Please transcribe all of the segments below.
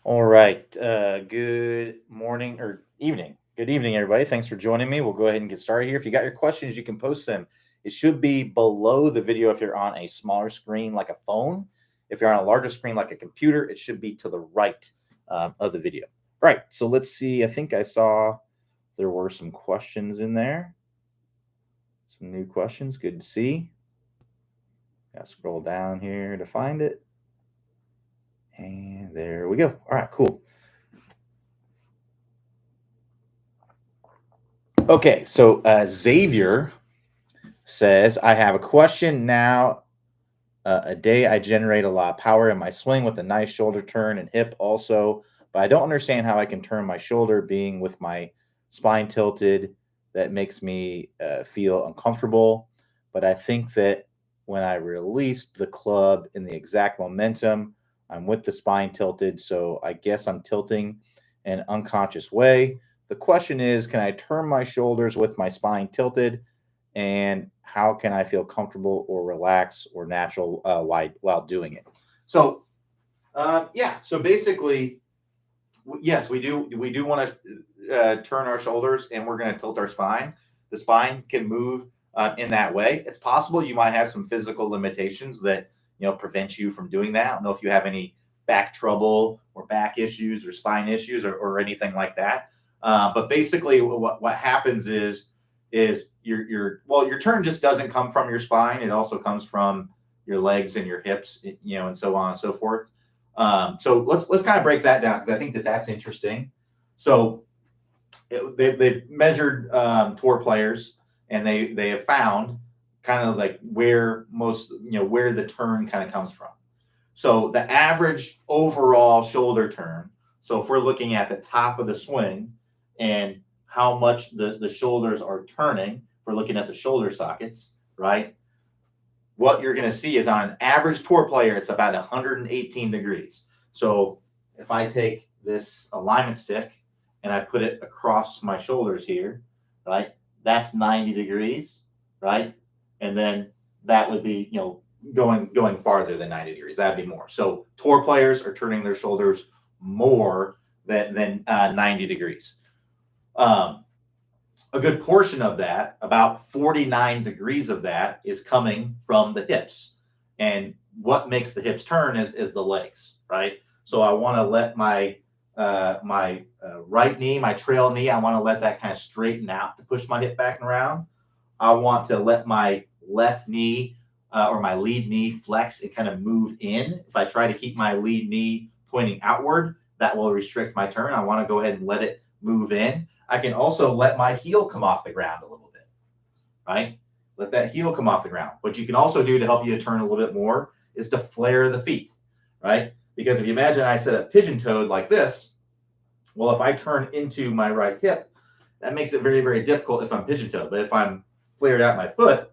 All right. Good morning or evening. Good evening, everybody. Thanks for joining me. We'll go ahead and get started here. If you got your questions, you can post them. It should be below the video if you're on a smaller screen like a phone. If you're on a larger screen like a computer, it should be to the right of the video. All right. So let's see. I think I saw there were some questions in there. Some new questions. Good to see. Got to scroll down here to find it. And there we go. All right, cool. Okay, so Xavier says, I have a question now. A day I generate a lot of power in my swing with a nice shoulder turn and hip also, but I don't understand how I can turn my shoulder being with my spine tilted. That makes me feel uncomfortable. But I think that when I released the club in the exact momentum, I'm with the spine tilted. So I guess I'm tilting in an unconscious way. The question is, can I turn my shoulders with my spine tilted? And how can I feel comfortable or relax or natural while doing it? So, yeah. So basically, yes, we do want to turn our shoulders, and we're going to tilt our spine. The spine can move in that way. It's possible you might have some physical limitations that prevent you from doing that. I don't know if you have any back trouble or back issues or spine issues or anything like that. But basically, what happens is your turn just doesn't come from your spine. It also comes from your legs and your hips, and so on and so forth. So let's kind of break that down because I think that that's interesting. So they've measured tour players, and they have found kind of like where where the turn kind of comes from. So the average overall shoulder turn. So if we're looking at the top of the swing and how much the shoulders are turning, if we're looking at the shoulder sockets, right? What you're going to see is on an average tour player, it's about 118 degrees. So if I take this alignment stick and I put it across my shoulders here, right? That's 90 degrees, right? And then that would be, going farther than 90 degrees. That'd be more. So tour players are turning their shoulders more than 90 degrees. A good portion of that, about 49 degrees of that, is coming from the hips. And what makes the hips turn is the legs, right? So I want to let my right knee, my trail knee, I want to let that kind of straighten out to push my hip back and around. I want to let my left knee or my lead knee flex and kind of move in. If I try to keep my lead knee pointing outward, that will restrict my turn. I want to go ahead and let it move in. I can also let my heel come off the ground a little bit, right? Let that heel come off the ground. What you can also do to help you to turn a little bit more is to flare the feet, right? Because if you imagine I set up pigeon-toed like this, well, if I turn into my right hip, that makes it very, very difficult if I'm pigeon-toed. But if I'm flared out my foot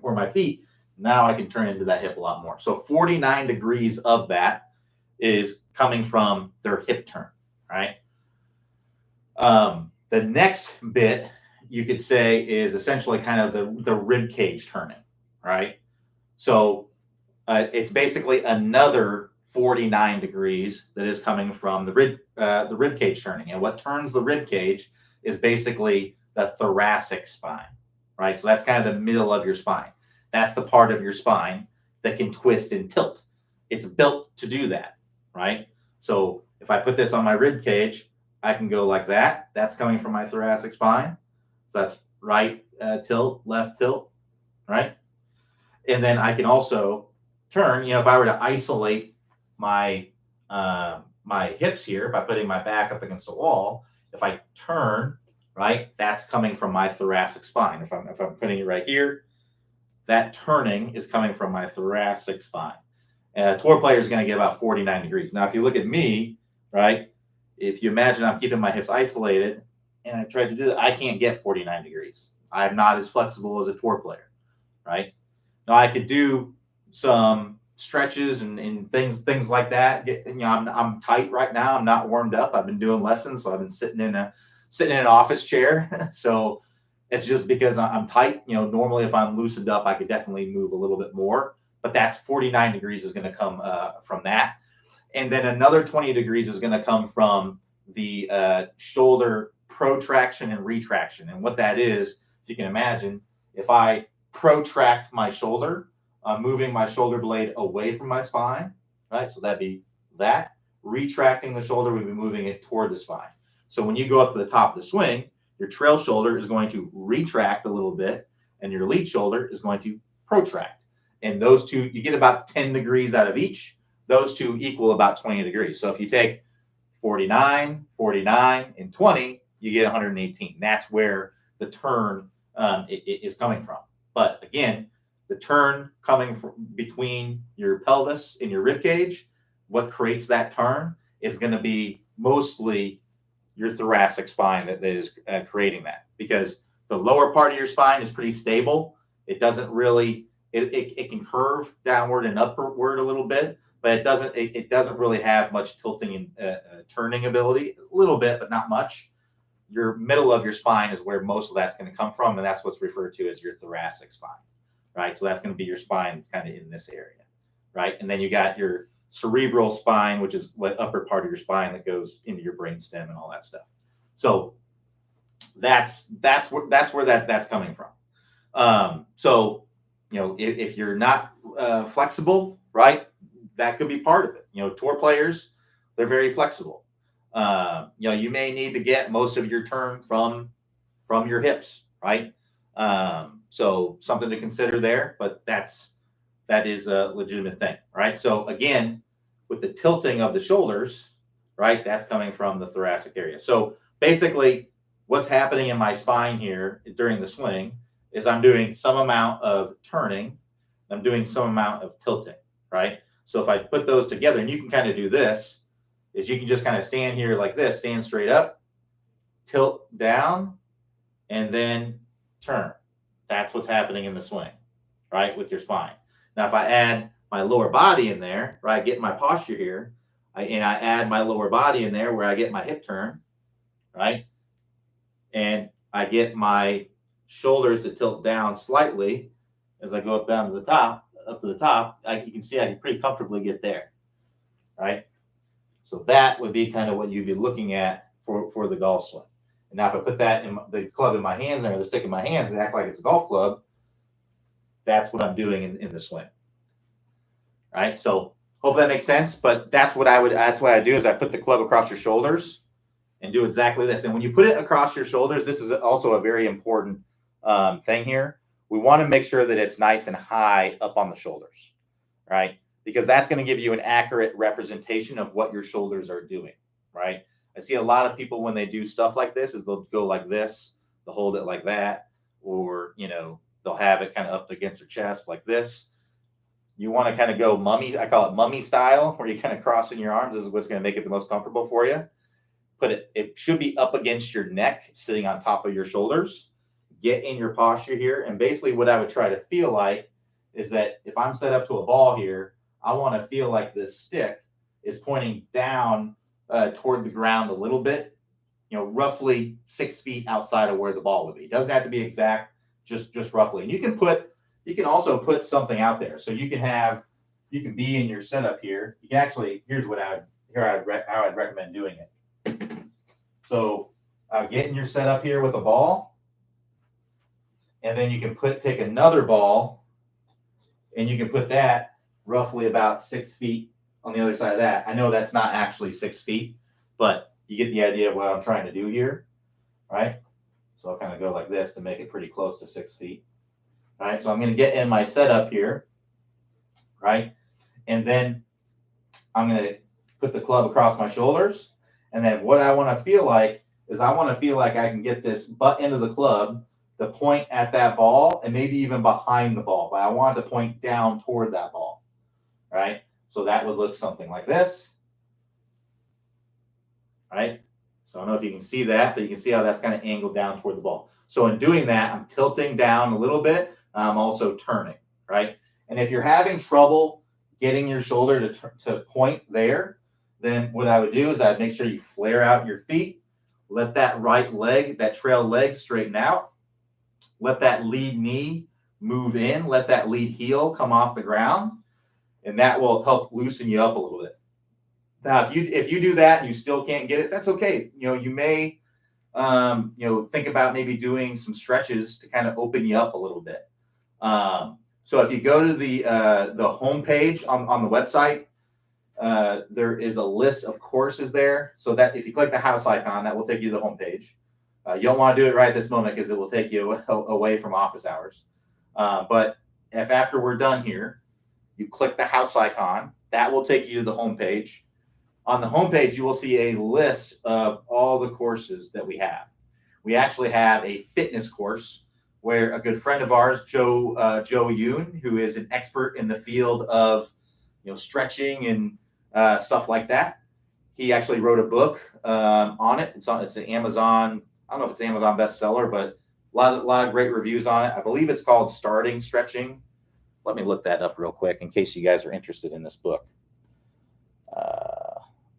or my feet, now I can turn into that hip a lot more. So 49 degrees of that is coming from their hip turn, right? The next bit you could say is essentially kind of the rib cage turning, right? So it's basically another 49 degrees that is coming from the rib cage turning. And what turns the rib cage is basically the thoracic spine, right? So that's kind of the middle of your spine. That's the part of your spine that can twist and tilt. It's built to do that, right? So if I put this on my rib cage, I can go like that. That's coming from my thoracic spine. So that's right tilt, left tilt, right? And then I can also turn. If I were to isolate my my hips here by putting my back up against the wall, if I turn, right, that's coming from my thoracic spine. If I'm putting it right here, that turning is coming from my thoracic spine. And a tour player is going to get about 49 degrees. Now, if you look at me, right, if you imagine I'm keeping my hips isolated and I try to do that, I can't get 49 degrees. I'm not as flexible as a tour player, right? Now I could do some stretches and things like that. I'm tight right now. I'm not warmed up. I've been doing lessons, so I've been sitting in an office chair. So it's just because I'm tight. Normally if I'm loosened up, I could definitely move a little bit more. But that's 49 degrees is going to come from that. And then another 20 degrees is going to come from the shoulder protraction and retraction. And what that is, if you can imagine, if I protract my shoulder, I'm moving my shoulder blade away from my spine, right? So that'd be that. Retracting the shoulder, we'd be moving it toward the spine. So when you go up to the top of the swing, your trail shoulder is going to retract a little bit, and your lead shoulder is going to protract. And those two, you get about 10 degrees out of each. Those two equal about 20 degrees. So if you take 49, 49, and 20, you get 118. That's where the turn is coming from. But again, the turn coming from between your pelvis and your rib cage, what creates that turn is going to be mostly your thoracic spine that is creating that, because the lower part of your spine is pretty stable. It doesn't really, it can curve downward and upward a little bit, but it doesn't really have much tilting and turning ability. A little bit, but not much. Your middle of your spine is where most of that's going to come from, and that's what's referred to as your thoracic spine, right? So that's going to be your spine that's kind of in this area, right? And then you got your cerebral spine, which is the upper part of your spine that goes into your brainstem and all that stuff. So that's where that's coming from. So if you're not flexible, right, that could be part of it. Tour players, they're very flexible. You may need to get most of your turn from your hips, right? So something to consider there, but that is a legitimate thing, right? So again, with the tilting of the shoulders, right, that's coming from the thoracic area. So basically, what's happening in my spine here during the swing is I'm doing some amount of turning, I'm doing some amount of tilting, right? So if I put those together, and you can kind of do this, is you can just kind of stand here like this, stand straight up, tilt down, and then turn. That's what's happening in the swing, right, with your spine. Now, if I add my lower body in there, where I get my posture here, and I add my lower body in there where I get my hip turn, right, and I get my shoulders to tilt down slightly as I go up to the top, you can see I can pretty comfortably get there, right? So that would be kind of what you'd be looking at for the golf swing. And now if I put that in the club in my hands or the stick in my hands and act like it's a golf club, that's what I'm doing in the swing, right? So hopefully that makes sense. But that's what I do is I put the club across your shoulders and do exactly this. And when you put it across your shoulders, this is also a very important thing here. We want to make sure that it's nice and high up on the shoulders, right? Because that's going to give you an accurate representation of what your shoulders are doing, right? I see a lot of people when they do stuff like this is they'll go like this, they'll hold it like that, or, they'll have it kind of up against their chest like this. You want to kind of go mummy, I call it mummy style, where you're kind of crossing your arms. This is what's going to make it the most comfortable for you. It should be up against your neck, sitting on top of your shoulders. Get in your posture here. And basically what I would try to feel like is that if I'm set up to a ball here, I want to feel like this stick is pointing down toward the ground a little bit, roughly 6 feet outside of where the ball would be. It doesn't have to be exact, just roughly. And you can also put something out there. So you can be in your setup here. You can actually, here's how I'd recommend doing it. So get in your setup here with a ball, and then you can take another ball, and you can put that roughly about 6 feet on the other side of that. I know that's not actually 6 feet, but you get the idea of what I'm trying to do here, right? So I'll kind of go like this to make it pretty close to 6 feet. All right, so I'm going to get in my setup here, right? And then I'm going to put the club across my shoulders. And then what I want to feel like is I want to feel like I can get this butt end of the club to point at that ball and maybe even behind the ball. But I want it to point down toward that ball, right? So that would look something like this, right? So I don't know if you can see that, but you can see how that's kind of angled down toward the ball. So in doing that, I'm tilting down a little bit. I'm also turning, right? And if you're having trouble getting your shoulder to point there, then what I would do is I'd make sure you flare out your feet, let that right leg, that trail leg straighten out, let that lead knee move in, let that lead heel come off the ground, and that will help loosen you up a little bit. Now, if you do that and you still can't get it, that's okay. You may think about maybe doing some stretches to kind of open you up a little bit. So if you go to the homepage on the website, there is a list of courses there. So that if you click the house icon, that will take you to the homepage. You don't want to do it right this moment because it will take you away from office hours. But if after we're done here, you click the house icon, that will take you to the homepage. On the homepage, you will see a list of all the courses that we have. We actually have a fitness course where a good friend of ours, Joe Yoon, who is an expert in the field of stretching and stuff like that. He actually wrote a book on it. It's an Amazon. I don't know if it's an Amazon bestseller, but a lot of great reviews on it. I believe it's called Starting Stretching. Let me look that up real quick in case you guys are interested in this book.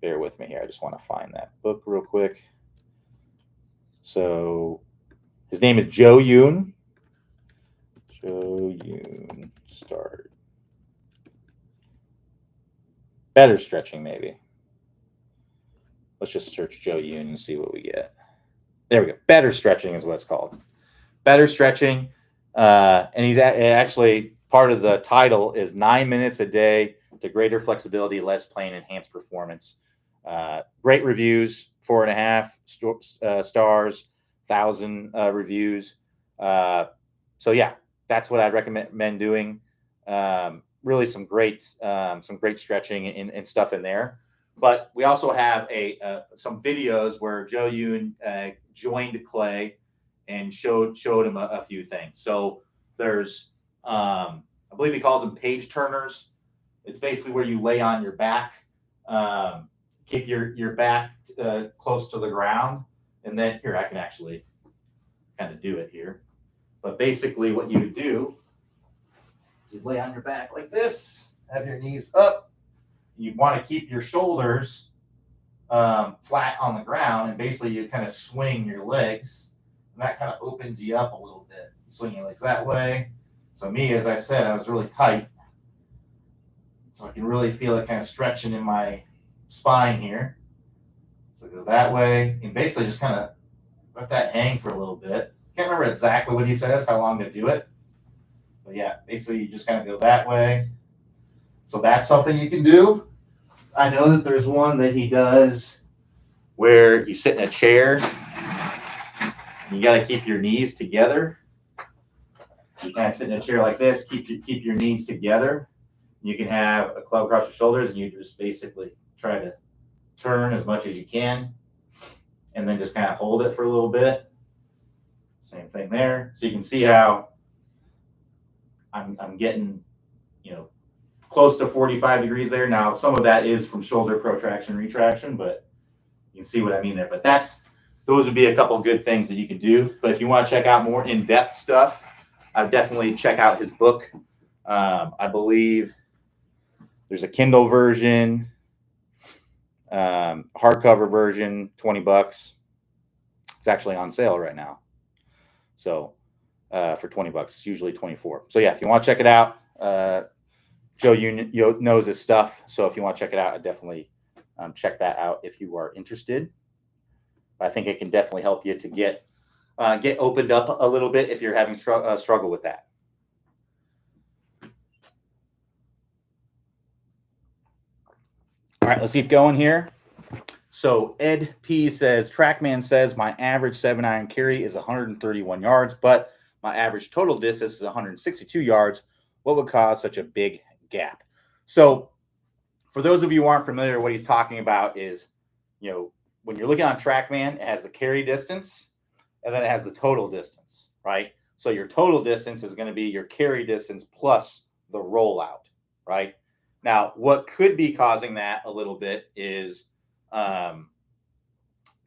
Bear with me here. I just want to find that book real quick. So his name is Joe Yoon. Joe Yoon. Start. Better Stretching, maybe. Let's just search Joe Yoon and see what we get. There we go. Better Stretching is what it's called. Better Stretching. And he's actually, part of the title is 9 minutes a day to greater flexibility, less pain, enhanced performance. Great reviews, 4.5 stars, 1,000 reviews. So yeah, that's what I'd recommend doing. Really some great stretching and stuff in there. But we also have some videos where Joe Yoon joined Clay and showed him a few things. So there's, I believe he calls them page turners. It's basically where you lay on your back, keep your back close to the ground, and then here I can actually kind of do it here. But basically, what you do is you lay on your back like this, have your knees up. You want to keep your shoulders flat on the ground, and basically you kind of swing your legs, and that kind of opens you up a little bit. You swing your legs that way. So me, as I said, I was really tight, so I can really feel it kind of stretching in my spine here. So go that way, and basically just kind of let that hang for a little bit. Can't remember exactly what he says, how long to do it. But yeah, basically you just kind of go that way. So that's something you can do. I know that there's one that he does where you sit in a chair. You got to keep your knees together. You kind of sit in a chair like this, keep your knees together. You can have a club across your shoulders, and you just basically try to turn as much as you can, and then just kind of hold it for a little bit. Same thing there. So you can see how I'm getting, close to 45 degrees there. Now, some of that is from shoulder protraction, retraction, but you can see what I mean there. But those would be a couple of good things that you can do. But if you want to check out more in-depth stuff, I'd definitely check out his book. I believe there's a Kindle version, hardcover version, $20. It's actually on sale right now. So for $20, it's usually 24. So yeah, if you want to check it out, Joe knows his stuff. So if you want to check it out, I definitely check that out if you are interested. I think it can definitely help you to get opened up a little bit if you're having struggle with that. All right, let's keep going here. So Ed P says, TrackMan says my average 7-iron carry is 131 yards, but my average total distance is 162 yards. What would cause such a big gap? So for those of you who aren't familiar, what he's talking about is, when you're looking on TrackMan, it has the carry distance, and then it has the total distance, right? So your total distance is going to be your carry distance plus the rollout, right? Now, what could be causing that a little bit is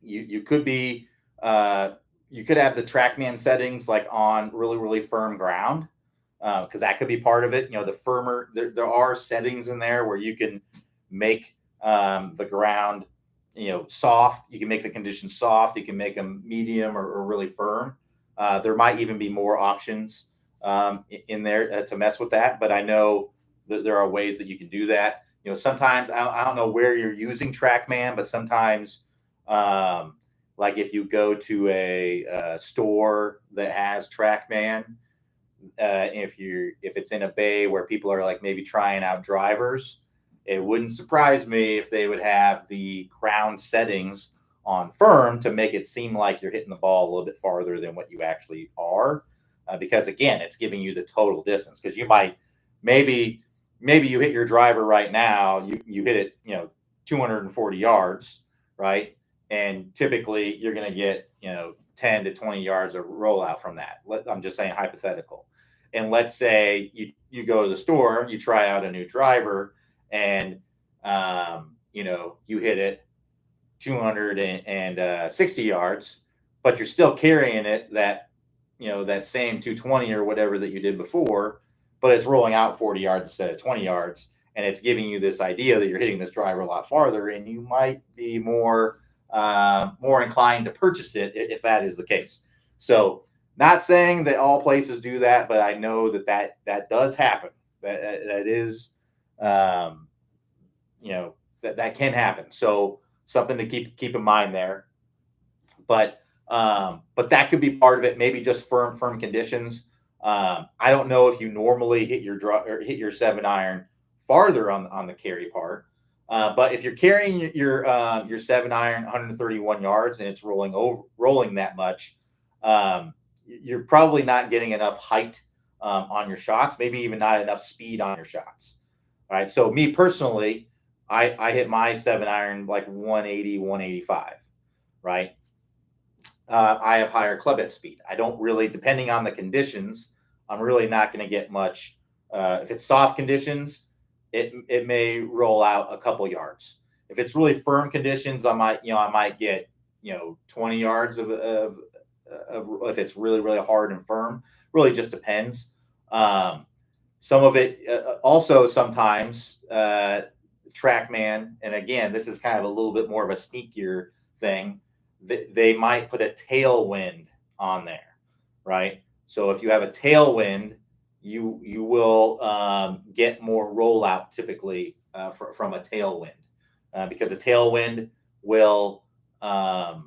you could have the TrackMan settings like on really, really firm ground, because that could be part of it. The firmer, there are settings in there where you can make the ground, soft. You can make the conditions soft. You can make them medium or really firm. There might even be more options in there to mess with that. But I know that there are ways that you can do that. sometimes I don't know where you're using TrackMan, but sometimes, um, like if you go to a store that has TrackMan, if it's in a bay where people are like maybe trying out drivers, it wouldn't surprise me if they would have the crown settings on firm to make it seem like you're hitting the ball a little bit farther than what you actually are, because again, it's giving you the total distance. Because you might maybe you hit your driver right now, you hit it 240 yards, right, and typically you're going to get 10 to 20 yards of rollout from that. I'm just saying hypothetical. And let's say you go to the store, you try out a new driver, and you hit it 260 yards, but you're still carrying it that same 220 or whatever that you did before, but it's rolling out 40 yards instead of 20 yards, and it's giving you this idea that you're hitting this driver a lot farther, and you might be more inclined to purchase it if that is the case. So, not saying that all places do that, but I know that does happen. That is, that can happen. So something to keep in mind there. But that could be part of it. Maybe just firm conditions. I don't know if you normally hit your 7-iron farther on the carry part. But if you're carrying your 7-iron 131 yards and it's rolling that much, you're probably not getting enough height on your shots. Maybe even not enough speed on your shots. All right. So me personally, I hit my 7-iron like 180, 185. Right. I have higher club head speed. I don't really, depending on the conditions, I'm really not going to get much. If it's soft conditions, it may roll out a couple yards. If it's really firm conditions, I might get 20 yards of if it's really really hard and firm. Really just depends. Some of it also sometimes TrackMan, and again, this is kind of a little bit more of a sneakier thing. They might put a tailwind on there, right? So if you have a tailwind, you will get more rollout typically from a tailwind, because a tailwind will kind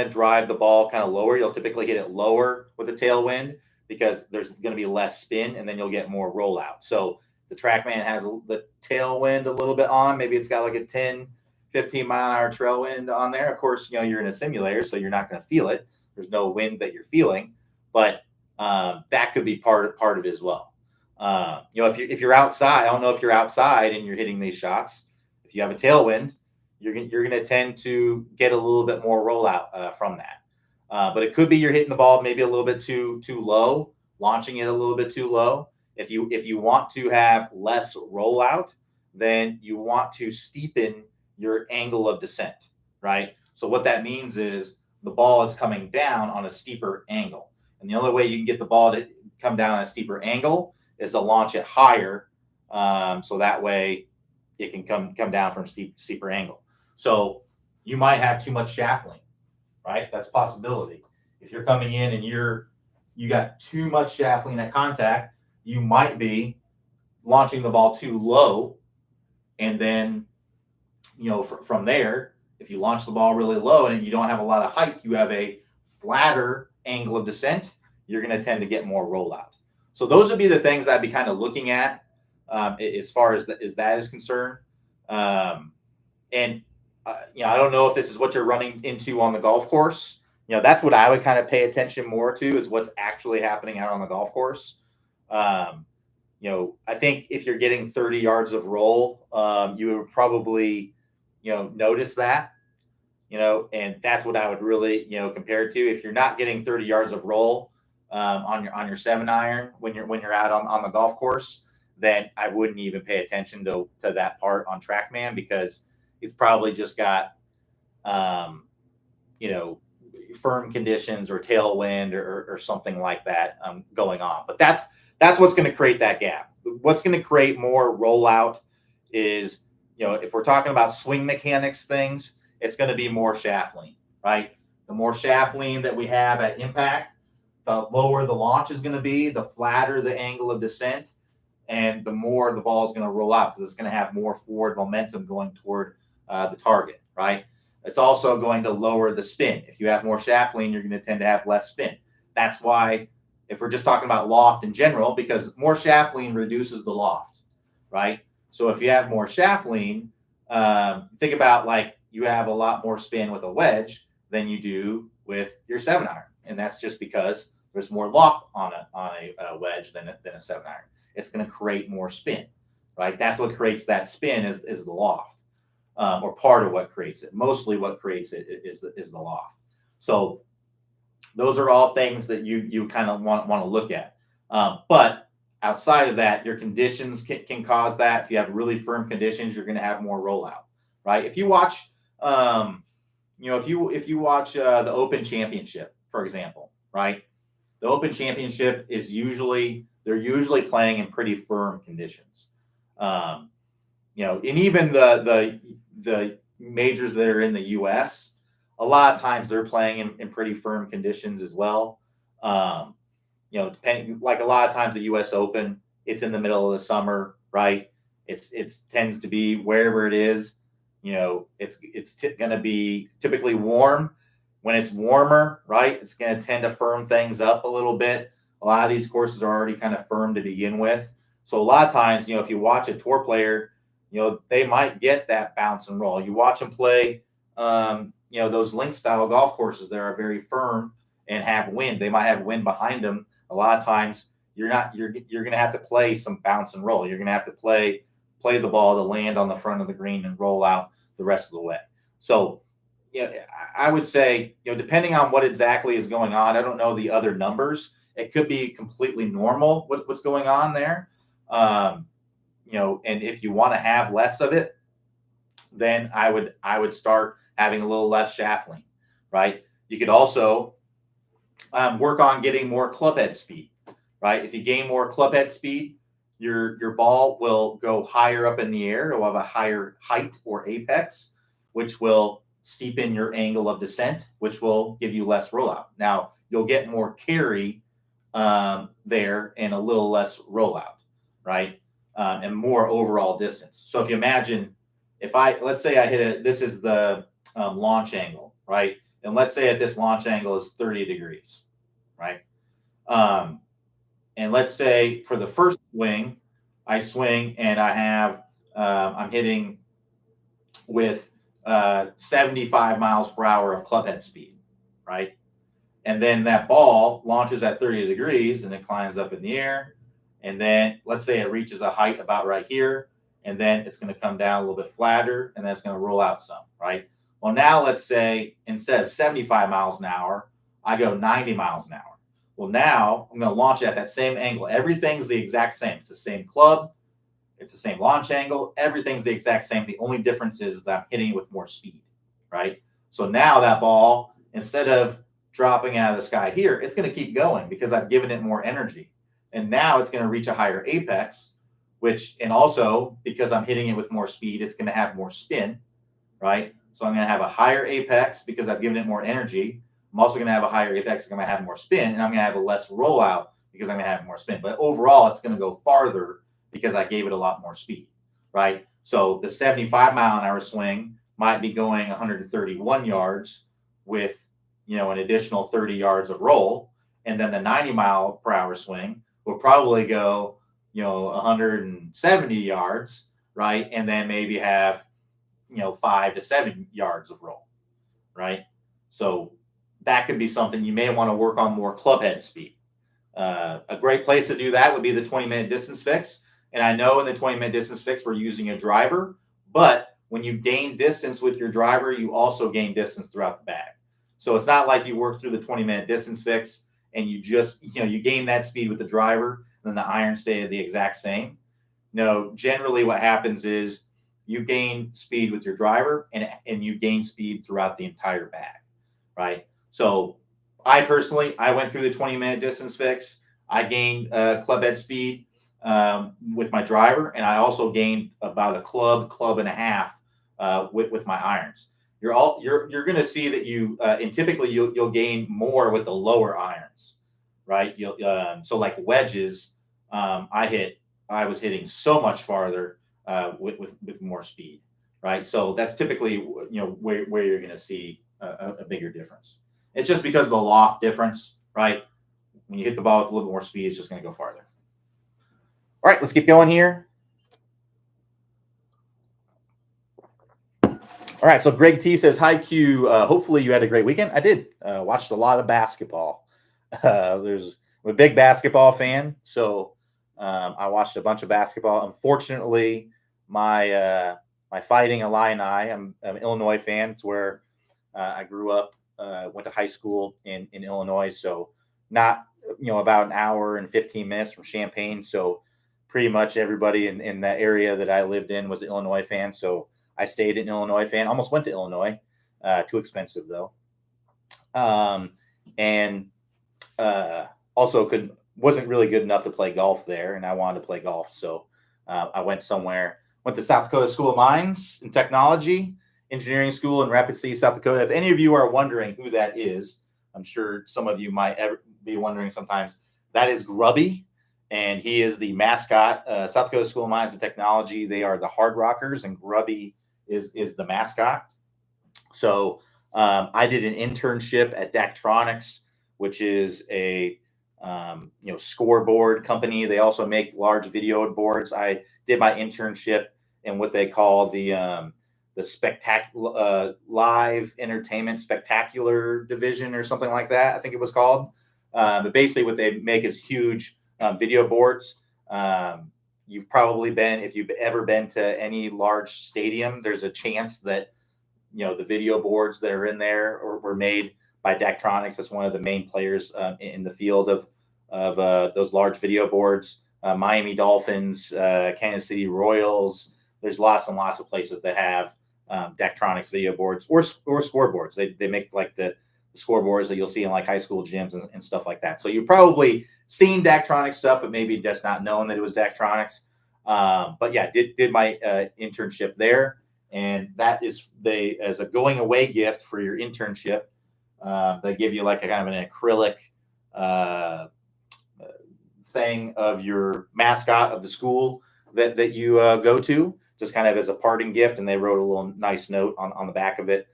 of drive the ball kind of lower. You'll typically hit it lower with a tailwind because there's going to be less spin, and then you'll get more rollout. So the TrackMan has the tailwind a little bit on. Maybe it's got like a 10, 15-mile-an-hour trail wind on there. Of course, you're in a simulator, so you're not going to feel it. There's no wind that you're feeling, but that could be part of it as well. If you're outside, I don't know if you're outside and you're hitting these shots. If you have a tailwind, you're going to tend to get a little bit more rollout from that. But it could be you're hitting the ball maybe a little bit too low, launching it a little bit too low. If you want to have less rollout, then you want to steepen your angle of descent, right? So what that means is the ball is coming down on a steeper angle. And the only way you can get the ball to come down on a steeper angle is to launch it higher. So that way it can come down from steeper angle. So you might have too much shaft length, right? That's a possibility. If you're coming in and you got too much shaft length at contact, you might be launching the ball too low. And then, from there, if you launch the ball really low and you don't have a lot of height, you have a flatter angle of descent, you're going to tend to get more rollout. So those would be the things I'd be kind of looking at as far as that is concerned. I don't know if this is what you're running into on the golf course. That's what I would kind of pay attention more to, is what's actually happening out on the golf course. I think if you're getting 30 yards of roll, you would probably, notice that, and that's what I would really, compare it to. If you're not getting 30 yards of roll on your 7-iron when you're out on the golf course, then I wouldn't even pay attention to that part on TrackMan, because it's probably just got, firm conditions or tailwind or something like that going on. But that's what's going to create that gap. What's going to create more rollout is, if we're talking about swing mechanics things, it's going to be more shaft lean, right? The more shaft lean that we have at impact, the lower the launch is going to be, the flatter the angle of descent. and the more the ball is going to roll out because it's going to have more forward momentum going toward the target, right? It's also going to lower the spin. If you have more shaft lean, you're going to tend to have less spin. That's why, if we're just talking about loft in general, because more shaft lean reduces the loft, right? So if you have more shaft lean, think about like you have a lot more spin with a wedge than you do with your 7-iron, and that's just because there's more loft on a wedge than a 7-iron. It's going to create more spin, right? That's what creates that spin is the loft, or part of what creates it. Mostly, what creates it is the loft. So those are all things that you kind of want to look at. But outside of that, your conditions can cause that. If you have really firm conditions, you're going to have more rollout, right? If you watch, if you watch the Open Championship, for example, right? The Open Championship is they're usually playing in pretty firm conditions. And even the majors that are in the U.S., a lot of times they're playing in pretty firm conditions as well. Depending, like a lot of times the U.S. Open, it's in the middle of the summer, right? It tends to be wherever it is. It's going to be typically warm. When it's warmer, right, it's going to tend to firm things up a little bit. A lot of these courses are already kind of firm to begin with. So a lot of times, if you watch a tour player, they might get that bounce and roll. You watch them play, those link style golf courses that are very firm and have wind. They might have wind behind them. A lot of times you're going to have to play some bounce and roll. You're going to have to play the ball to land on the front of the green and roll out the rest of the way. So, I would say, depending on what exactly is going on, I don't know the other numbers. It could be completely normal what's going on there. And if you want to have less of it, then I would start having a little less shaft lean, right? You could also work on getting more club head speed, right? If you gain more club head speed, your ball will go higher up in the air. It will have a higher height or apex, which will steepen your angle of descent, which will give you less rollout. Now, you'll get more carry there and a little less rollout, right? And more overall distance. So if you imagine, let's say I hit this is the launch angle, right? And let's say at this launch angle is 30 degrees, right? And let's say for the first swing, I swing and I have, I'm hitting with 75 miles per hour of club head speed, right? And then that ball launches at 30 degrees and it climbs up in the air. And then let's say it reaches a height about right here. And then it's going to come down a little bit flatter and then it's going to roll out some, right? Well, now let's say instead of 75 miles an hour, I go 90 miles an hour. Well, now I'm going to launch at that same angle. Everything's the exact same. It's the same club. It's the same launch angle. Everything's the exact same. The only difference is that I'm hitting it with more speed, right? So now that ball, instead of dropping out of the sky here, it's going to keep going because I've given it more energy. And now it's going to reach a higher apex, and also because I'm hitting it with more speed, it's going to have more spin, right? So I'm going to have a higher apex because I've given it more energy. I'm also going to have a higher apex because I'm going to have more spin, and I'm going to have a less rollout because I'm going to have more spin. But overall, it's going to go farther because I gave it a lot more speed, right? So the 75 mile an hour swing might be going 131 yards with, an additional 30 yards of roll. And then the 90 mile per hour swing will probably go, 170 yards, right? And then maybe have, 5 to 7 yards of roll, right? So that could be something you may want to work on more club head speed. A great place to do that would be the 20-minute distance fix. And I know in the 20-minute distance fix, we're using a driver, but when you gain distance with your driver, you also gain distance throughout the bag. So it's not like you work through the 20-minute distance fix and you just, you gain that speed with the driver and then the irons stay the exact same. No, generally what happens is you gain speed with your driver and you gain speed throughout the entire bag, right? So I went through the 20-minute distance fix. I gained club head speed with my driver, and I also gained about a club and a half with my irons. You're going to see that and typically you'll gain more with the lower irons, right? So like wedges, I hit I was hitting so much farther with more speed, right? So that's typically where you're going to see a bigger difference. It's just because of the loft difference, right? When you hit the ball with a little more speed, it's just going to go farther. All right, let's keep going here. All right, so Greg T says, "Hi Q. Hopefully you had a great weekend." I did. Watched a lot of basketball. I'm a big basketball fan, so I watched a bunch of basketball. Unfortunately, my Fighting Illini. I'm an Illinois fan. It's where I grew up. Went to high school in Illinois, so not about an hour and 15 minutes from Champaign. So pretty much everybody in that area that I lived in was an Illinois fan. So I stayed an Illinois fan. Almost went to Illinois. Too expensive though. And also wasn't really good enough to play golf there, and I wanted to play golf. So I went to South Dakota School of Mines and Technology, Engineering School in Rapid City, South Dakota. If any of you are wondering who that is, I'm sure some of you might be wondering sometimes. That is Grubby, and he is the mascot. South Dakota School of Mines and Technology. They are the Hard Rockers, and Grubby is the mascot. So I did an internship at Daktronics, which is a scoreboard company. They also make large video boards. I did my internship in what they call the spectacular live entertainment spectacular division or something like that. I think it was called. But basically, what they make is huge video boards. You've probably been, if you've ever been to any large stadium, there's a chance that the video boards that are in there were made by Daktronics. That's one of the main players in the field of those large video boards. Miami Dolphins, Kansas City Royals. There's lots and lots of places that have Daktronics video boards or scoreboards. They make like the scoreboards that you'll see in like high school gyms and stuff like that. So you've probably seen Daktronics stuff, but maybe just not known that it was Daktronics. But yeah, did my internship there. And that is as a going away gift for your internship, they give you like a kind of an acrylic thing of your mascot of the school that you go to, just kind of as a parting gift. And they wrote a little nice note on the back of it.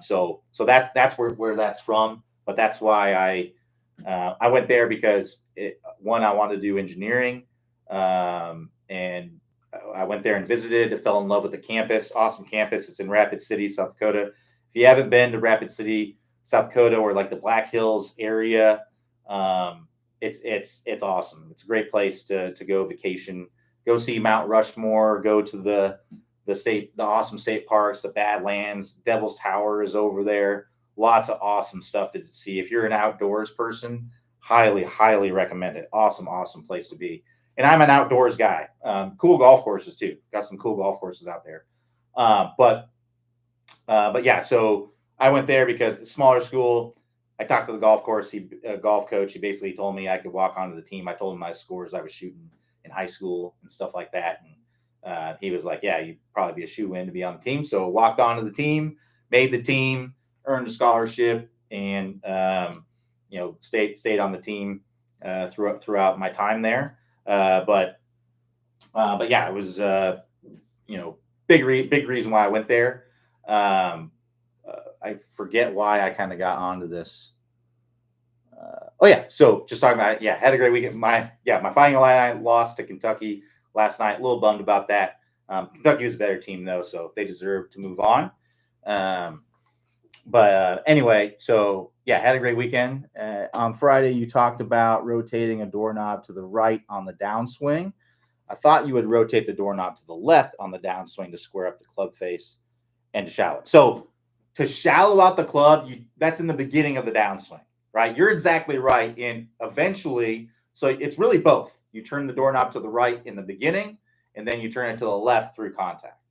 So that's where that's from. But that's why I went there because I wanted to do engineering, and I went there and visited. I fell in love with the campus. Awesome campus. It's in Rapid City, South Dakota. If you haven't been to Rapid City, South Dakota, or like the Black Hills area, it's awesome. It's a great place to go vacation. Go see Mount Rushmore. Go to the awesome state parks, the Badlands. Devil's Tower is over there. Lots of awesome stuff to see. If you're an outdoors person, highly recommend it. Awesome place to be. And I'm an outdoors guy. Cool golf courses too. Got some cool golf courses out there. But yeah, so I went there because smaller school. I talked to the golf coach. He basically told me I could walk onto the team. I told him my scores I was shooting in high school and stuff like that. And he was like, "Yeah, you'd probably be a shoe-in to be on the team." So walked onto the team, made the team, earned a scholarship, and stayed on the team throughout my time there. But yeah, it was big reason why I went there. I forget why I kind of got onto this. So just talking about had a great weekend. My Fighting Illini lost to Kentucky last night. A little bummed about that. Kentucky was a better team though, so they deserve to move on. But anyway, so yeah, had a great weekend. On Friday, you talked about rotating a doorknob to the right on the downswing. I thought you would rotate the doorknob to the left on the downswing to square up the club face and to shallow it. So to shallow out the club, that's in the beginning of the downswing, right? You're exactly right. And eventually, so it's really both. You turn the doorknob to the right in the beginning, and then you turn it to the left through contact,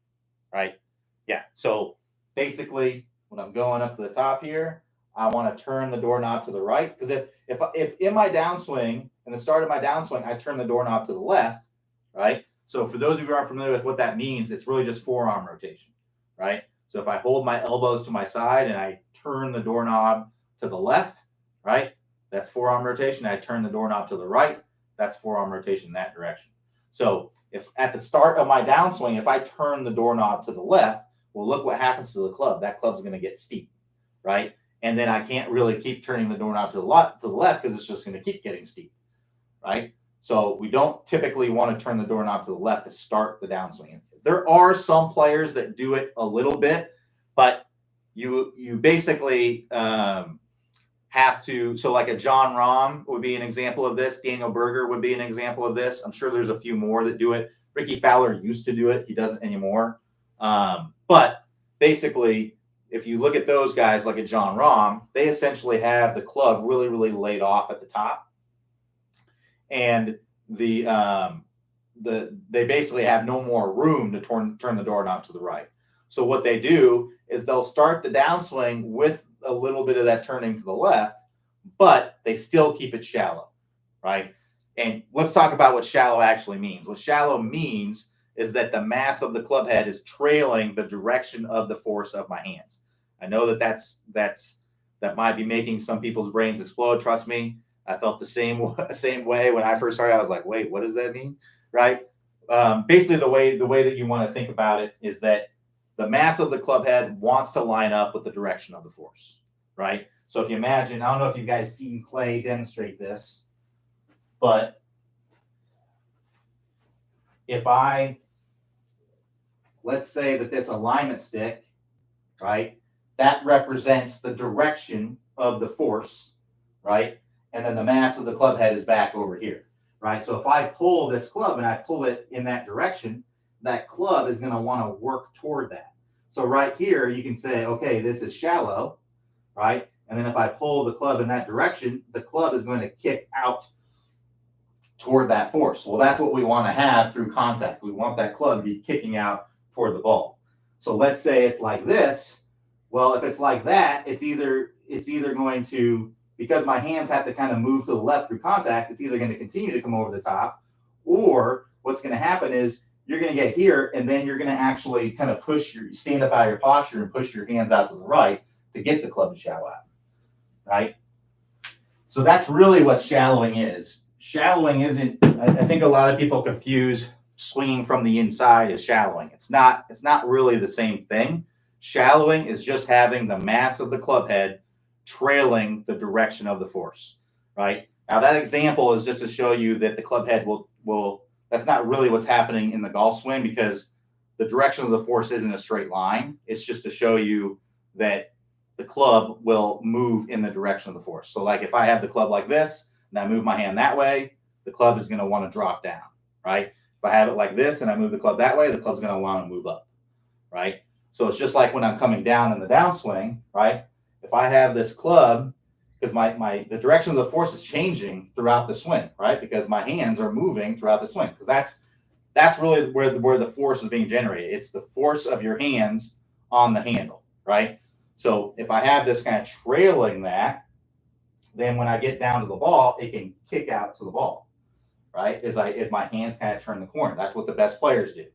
right? Yeah. So basically, when I'm going up to the top here, I want to turn the doorknob to the right, because if in my downswing, in the start of my downswing, I turn the doorknob to the left, right? So for those of you who aren't familiar with what that means, it's really just forearm rotation, right? So if I hold my elbows to my side and I turn the doorknob to the left, right, that's forearm rotation. I turn the doorknob to the right, that's forearm rotation in that direction. So if at the start of my downswing, if I turn the doorknob to the left, well, look what happens to the club. That club's going to get steep, right? And then I can't really keep turning the doorknob to the left because it's just going to keep getting steep, right? So we don't typically want to turn the doorknob to the left to start the downswing. There are some players that do it a little bit, but you basically have to. So like a John Rahm would be an example of this. Daniel Berger would be an example of this. I'm sure there's a few more that do it. Ricky Fowler used to do it. He doesn't anymore. But basically, if you look at those guys like a John Rahm, they essentially have the club really, really laid off at the top. And they basically have no more room to turn the doorknob to the right. So what they do is they'll start the downswing with a little bit of that turning to the left, but they still keep it shallow, right? And let's talk about what shallow actually means. What shallow means is that the mass of the club head is trailing the direction of the force of my hands. I know that might be making some people's brains explode. Trust me, I felt the same way when I first started. I was like, wait, what does that mean? Right? Basically, the way that you want to think about it is that the mass of the club head wants to line up with the direction of the force, right? So if you imagine, I don't know if you guys seen Clay demonstrate this, but if let's say that this alignment stick, right, that represents the direction of the force, right? And then the mass of the club head is back over here, right? So if I pull this club and I pull it in that direction, that club is going to want to work toward that. So right here, you can say, okay, this is shallow, right? And then if I pull the club in that direction, the club is going to kick out toward that force. Well, that's what we want to have through contact. We want that club to be kicking out toward the ball. So let's say it's like this. Well, if it's like that, it's either going to, because my hands have to kind of move to the left through contact, it's either going to continue to come over the top, or what's going to happen is you're going to get here, and then you're going to actually kind of stand up out of your posture and push your hands out to the right to get the club to shallow out, right? So that's really what shallowing is. Shallowing isn't, I think a lot of people confuse swinging from the inside as shallowing. It's not really the same thing. Shallowing is just having the mass of the club head trailing the direction of the force, right? Now that example is just to show you that the club head will that's not really what's happening in the golf swing, because the direction of the force isn't a straight line. It's just to show you that the club will move in the direction of the force. So like if I have the club like this and I move my hand that way, the club is going to want to drop down, right? If I have it like this and I move the club that way, the club's going to want to move up, right? So it's just like when I'm coming down in the downswing, right? If I have this club, because the direction of the force is changing throughout the swing, right? Because my hands are moving throughout the swing. Because that's really where the force is being generated. It's the force of your hands on the handle, right? So if I have this kind of trailing that, then when I get down to the ball, it can kick out to the ball, right? As my hands kind of turn the corner. That's what the best players do.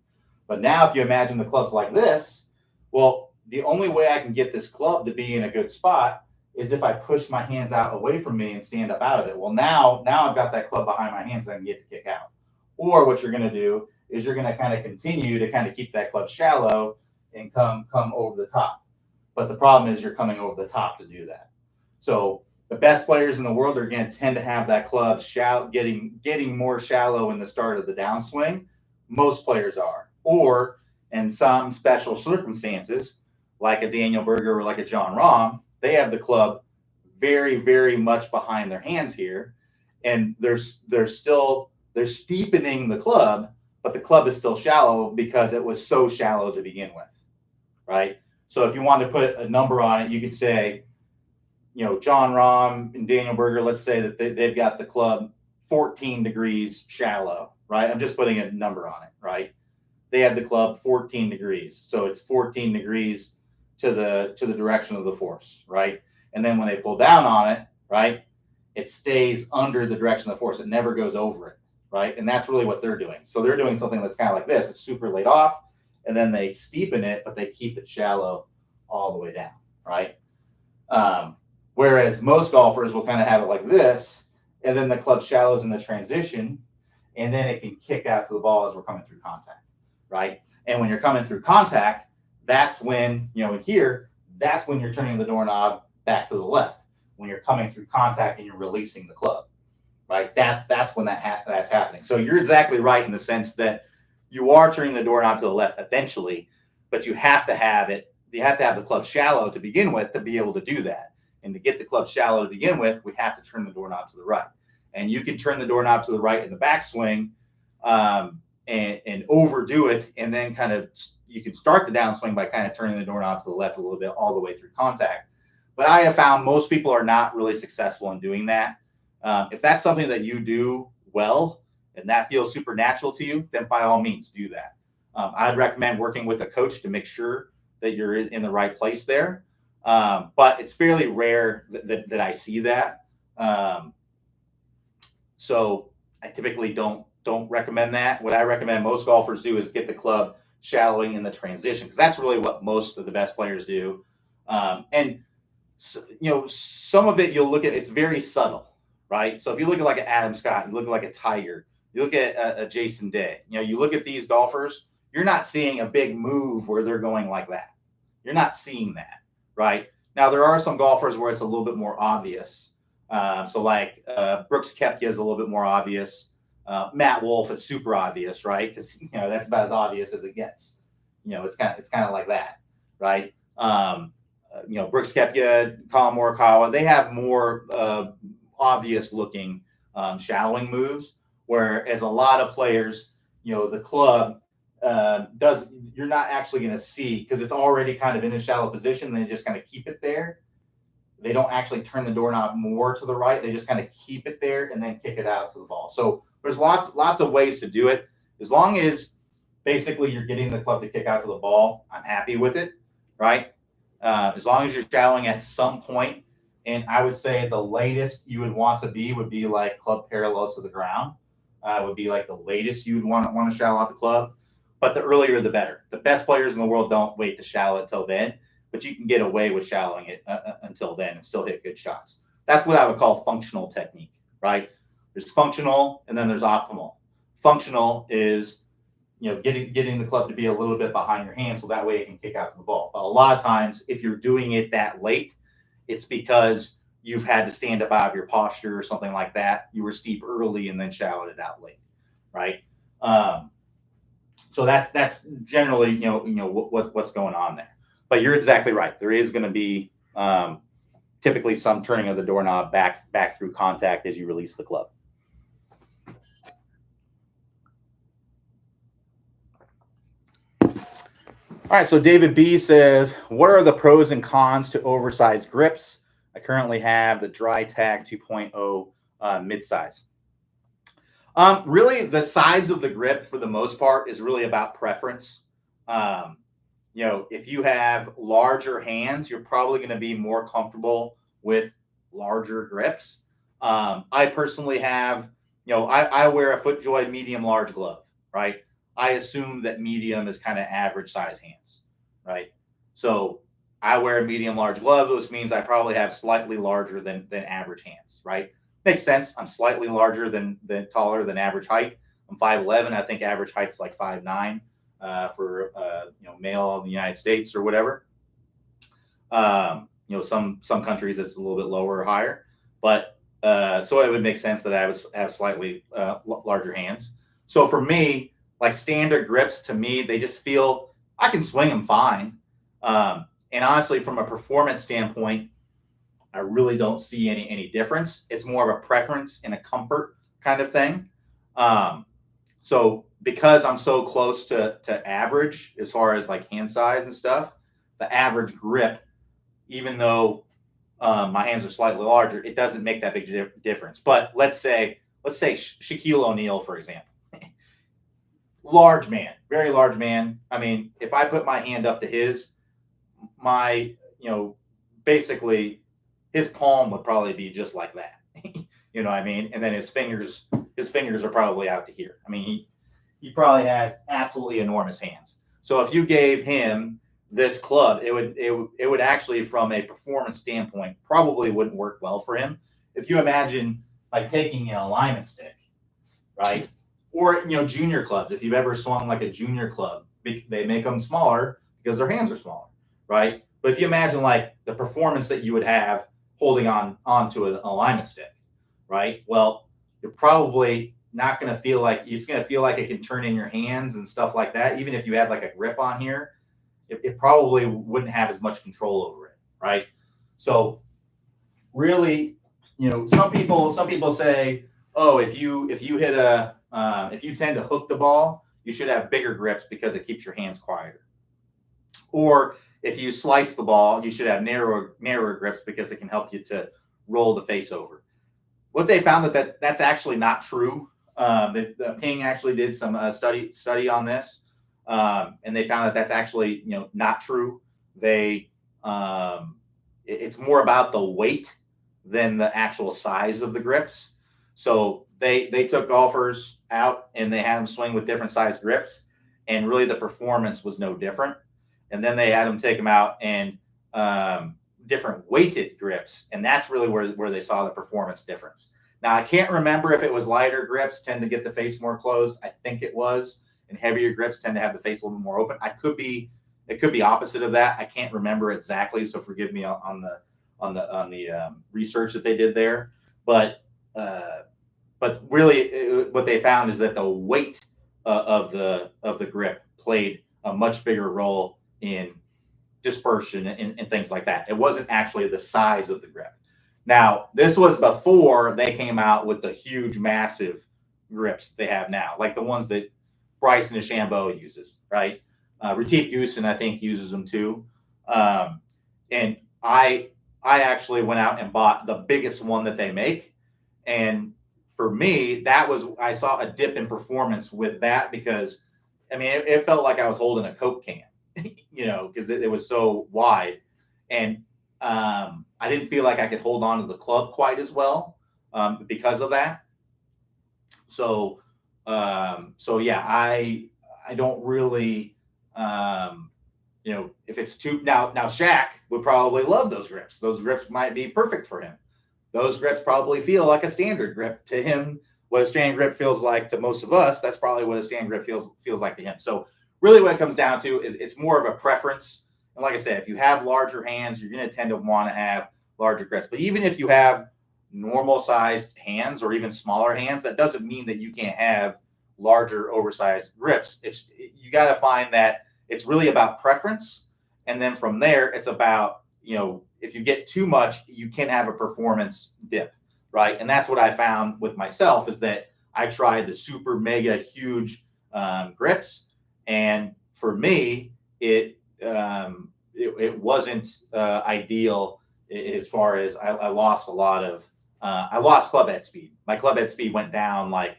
But now if you imagine the club's like this, well, the only way I can get this club to be in a good spot is if I push my hands out away from me and stand up out of it. Well, now I've got that club behind my hands and I can get to kick out. Or what you're going to do is you're going to kind of continue to kind of keep that club shallow and come over the top. But the problem is you're coming over the top to do that. So the best players in the world are going to tend to have that club getting more shallow in the start of the downswing. Most players are. Or in some special circumstances, like a Daniel Berger or like a John Rahm, they have the club very, very much behind their hands here, and they're steepening the club, but the club is still shallow because it was so shallow to begin with, right? So if you want to put a number on it, you could say, John Rahm and Daniel Berger, let's say that they've got the club 14 degrees shallow, right? I'm just putting a number on it, right? They have the club 14 degrees, so it's 14 degrees to the direction of the force, right? And then when they pull down on it, right, it stays under the direction of the force. It never goes over it, right? And that's really what they're doing. So they're doing something that's kind of like this. It's super laid off, and then they steepen it, but they keep it shallow all the way down, right? Whereas most golfers will kind of have it like this, and then the club shallows in the transition, and then it can kick out to the ball as we're coming through contact, right? And when you're coming through contact, that's when, here, that's when you're turning the doorknob back to the left. When you're coming through contact and you're releasing the club, right? That's when that's happening. So you're exactly right in the sense that you are turning the doorknob to the left eventually, but you have to have it. You have to have the club shallow to begin with to be able to do that. And to get the club shallow to begin with, we have to turn the doorknob to the right. And you can turn the doorknob to the right in the backswing and overdo it, and then kind of you can start the downswing by kind of turning the doorknob to the left a little bit all the way through contact. But I have found most people are not really successful in doing that. If that's something that you do well and that feels super natural to you, then by all means do that. I'd recommend working with a coach to make sure that you're in the right place there. But it's fairly rare that I see that. So I typically don't recommend that. What I recommend most golfers do is get the club shallowing in the transition, because that's really what most of the best players do. And some of it you'll look at, it's very subtle, right? So if you look at like an Adam Scott, you look at like a Tiger, you look at a Jason Day, you look at these golfers, you're not seeing a big move where they're going like that. You're not seeing that, right? Now, there are some golfers where it's a little bit more obvious. So like Brooks Koepka is a little bit more obvious. Matt Wolff is super obvious, right? Because that's about as obvious as it gets. It's kind of like that, right? Brooks Koepka, Colin Morikawa, they have more obvious looking shallowing moves, whereas a lot of players, the club you're not actually going to see, because it's already kind of in a shallow position. They just kind of keep it there. They don't actually turn the doorknob more to the right. They just kind of keep it there and then kick it out to the ball. So there's lots of ways to do it. As long as basically you're getting the club to kick out to the ball, I'm happy with it, right? As long as you're shallowing at some point, and I would say the latest you would want to be would be like club parallel to the ground. Would be like the latest you would want to shallow out the club. But the earlier, the better. The best players in the world don't wait to shallow it till then, but you can get away with shallowing it until then and still hit good shots. That's what I would call functional technique, right? There's functional and then there's optimal. Functional is, getting the club to be a little bit behind your hand so that way it can kick out to the ball. But a lot of times, if you're doing it that late, it's because you've had to stand up out of your posture or something like that. You were steep early and then shallowed it out late, right? So that's generally what's going on there. But you're exactly right. There is going to be typically some turning of the doorknob back through contact as you release the club. All right, so David B says, what are the pros and cons to oversized grips? I currently have the Dry Tag 2.0 midsize. Really, the size of the grip for the most part is really about preference. If you have larger hands, you're probably going to be more comfortable with larger grips. I personally have, I wear a FootJoy medium large glove, right? I assume that medium is kind of average size hands, right? So I wear a medium large glove, which means I probably have slightly larger than average hands, right? Makes sense. I'm slightly larger than taller than average height. I'm 5'11". I think average height is like 5'9". For male in the United States or whatever. Some countries it's a little bit lower or higher, but so it would make sense that I have slightly larger hands. So for me, like standard grips, to me, they just feel I can swing them fine. And honestly, from a performance standpoint, I really don't see any difference. It's more of a preference and a comfort kind of thing. So because I'm so close to average as far as like hand size and stuff, the average grip, even though my hands are slightly larger, it doesn't make that big difference. But let's say Shaquille O'Neal, for example, large man, very large man. I mean, if I put my hand up to his, basically his palm would probably be just like that. You know what I mean? And then his fingers are probably out to here. I mean, he probably has absolutely enormous hands. So if you gave him this club, it would actually, from a performance standpoint, probably wouldn't work well for him. If you imagine like taking an alignment stick, right, Or, junior clubs. If you've ever swung like a junior club, they make them smaller because their hands are smaller, right? But if you imagine like the performance that you would have holding onto an alignment stick, right? Well, you're probably not going to feel like it's going to feel like it can turn in your hands and stuff like that. Even if you had like a grip on here, it probably wouldn't have as much control over it, right? So really, some people say, oh, if you tend to hook the ball, you should have bigger grips because it keeps your hands quieter. Or if you slice the ball, you should have narrower grips because it can help you to roll the face over. What they found that's actually not true. The Ping actually did some study on this, and they found that that's actually not true. It's more about the weight than the actual size of the grips. So they took golfers out and they had them swing with different size grips, and really the performance was no different. And then they had them take them out and different weighted grips, and that's really where they saw the performance difference. Now, I can't remember if it was lighter grips tend to get the face more closed. I think it was, and heavier grips tend to have the face a little more open. It could be opposite of that. I can't remember exactly, so forgive me on the research that they did there. But really, what they found is that the weight of the grip played a much bigger role in dispersion and things like that. It wasn't actually the size of the grip. Now, this was before they came out with the huge, massive grips they have now, like the ones that Bryson DeChambeau uses, right? Retief Goosen, I think, uses them too. And I actually went out and bought the biggest one that they make. And for me, I saw a dip in performance with that because, I mean, it felt like I was holding a Coke can, because it was so wide. And I didn't feel like I could hold on to the club quite as well because of that. So yeah, I don't really, if it's too now Shaq would probably love those grips. Those grips might be perfect for him. Those grips probably feel like a standard grip to him. What a standard grip feels like to most of us, that's probably what a standard grip feels like to him. So really what it comes down to is it's more of a preference. And like I said, if you have larger hands, you're going to tend to want to have larger grips. But even if you have normal sized hands or even smaller hands, that doesn't mean that you can't have larger oversized grips. You got to find that it's really about preference. And then from there, it's about, if you get too much, you can have a performance dip, right? And that's what I found with myself is that I tried the super mega huge grips. And for me, it wasn't ideal as far as I lost a lot of, I lost club head speed. My club head speed went down like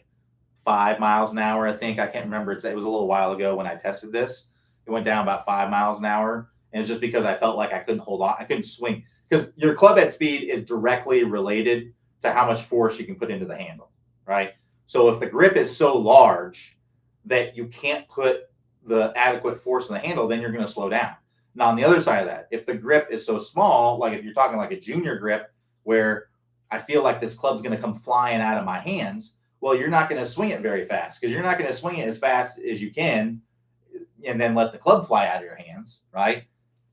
5 miles an hour, I think. I can't remember. It was a little while ago when I tested this. It went down about 5 miles an hour. And it's just because I felt like I couldn't hold on. I couldn't swing because your club head speed is directly related to how much force you can put into the handle, right? So if the grip is so large that you can't put the adequate force in the handle, then you're going to slow down. Now, on the other side of that, if the grip is so small, like if you're talking like a junior grip where I feel like this club's going to come flying out of my hands, well, you're not going to swing it very fast because you're not going to swing it as fast as you can and then let the club fly out of your hands, right?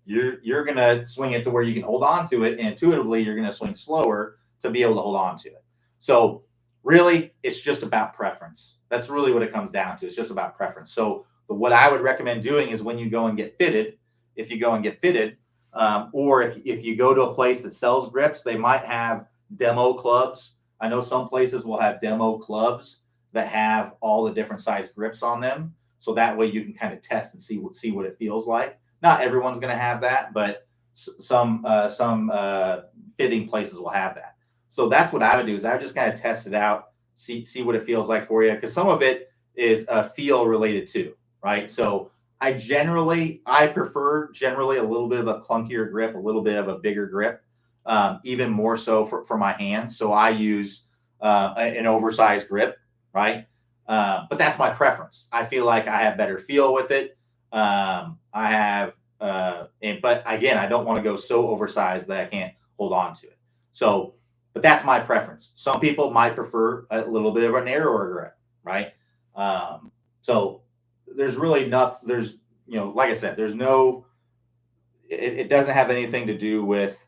You're going to swing it to where you can hold on to it, and intuitively you're going to swing slower to be able to hold on to it. So really, it's just about preference. That's really what it comes down to. It's just about preference. So what I would recommend doing is when you go and get fitted, or if you go to a place that sells grips, they might have demo clubs. I know some places will have demo clubs that have all the different size grips on them. So that way you can kind of test and see what it feels like. Not everyone's going to have that, but some fitting places will have that. So that's what I would do is I would just kind of test it out, see what it feels like for you. Because some of it is feel related too, right? So I prefer generally a little bit of a clunkier grip, a little bit of a bigger grip, even more so for my hands. So I use an oversized grip, right? But that's my preference. I feel like I have better feel with it. But again, I don't want to go so oversized that I can't hold on to it. But that's my preference. Some people might prefer a little bit of a narrower grip, right? So there's really nothing. There's like I said, there's no. It doesn't have anything to do with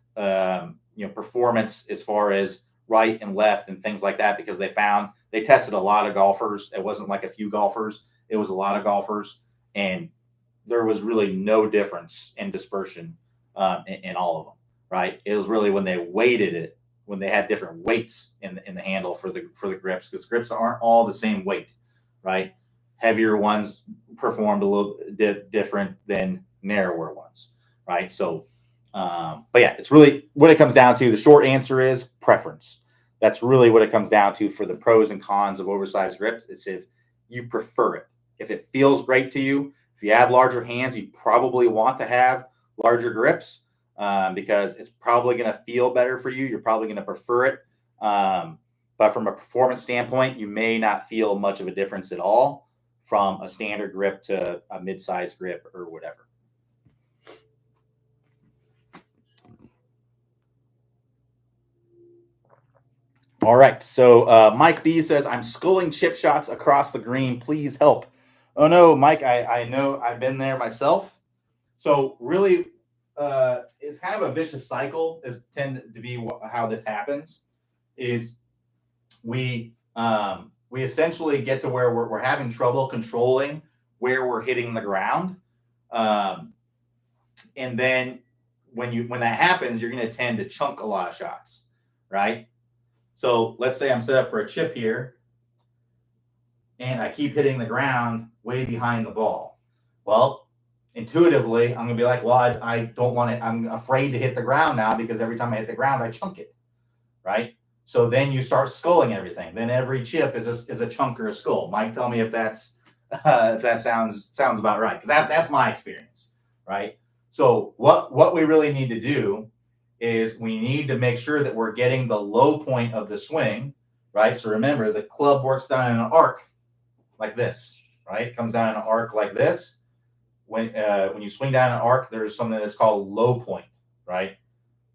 performance as far as right and left and things like that, because they tested a lot of golfers. It wasn't like a few golfers. It was a lot of golfers, and there was really no difference in dispersion in all of them. Right? It was really when they weighted it, when they had different weights in the handle for the grips, because grips aren't all the same weight. Right? Heavier ones performed a little different than narrower ones. Right? So, but yeah, it's really what it comes down to. The short answer is preference. That's really what it comes down to for the pros and cons of oversized grips. It's if you prefer it. If it feels great to you, if you have larger hands, you probably want to have larger grips because it's probably going to feel better for you. You're probably going to prefer it. But from a performance standpoint, you may not feel much of a difference at all from a standard grip to a mid-sized grip or whatever. All right. So Mike B says, I'm sculling chip shots across the green. Please help. Oh, no, Mike, I know I've been there myself. So really, it's kind of a vicious cycle is tend to be how this happens is we essentially get to where we're having trouble controlling where we're hitting the ground. And then when that happens, you're going to tend to chunk a lot of shots, right? So let's say I'm set up for a chip here and I keep hitting the ground way behind the ball. Well, intuitively, I'm going to be like, well, I don't want it. I'm afraid to hit the ground now because every time I hit the ground, I chunk it, right? So then you start sculling everything. Then every chip is a chunk or a skull. Mike, tell me if that sounds about right, because that's my experience, right? So what we really need to do is we need to make sure that we're getting the low point of the swing, right? So remember, the club works down in an arc like this, right? It comes down in an arc like this. When you swing down an arc, there's something that's called low point, right?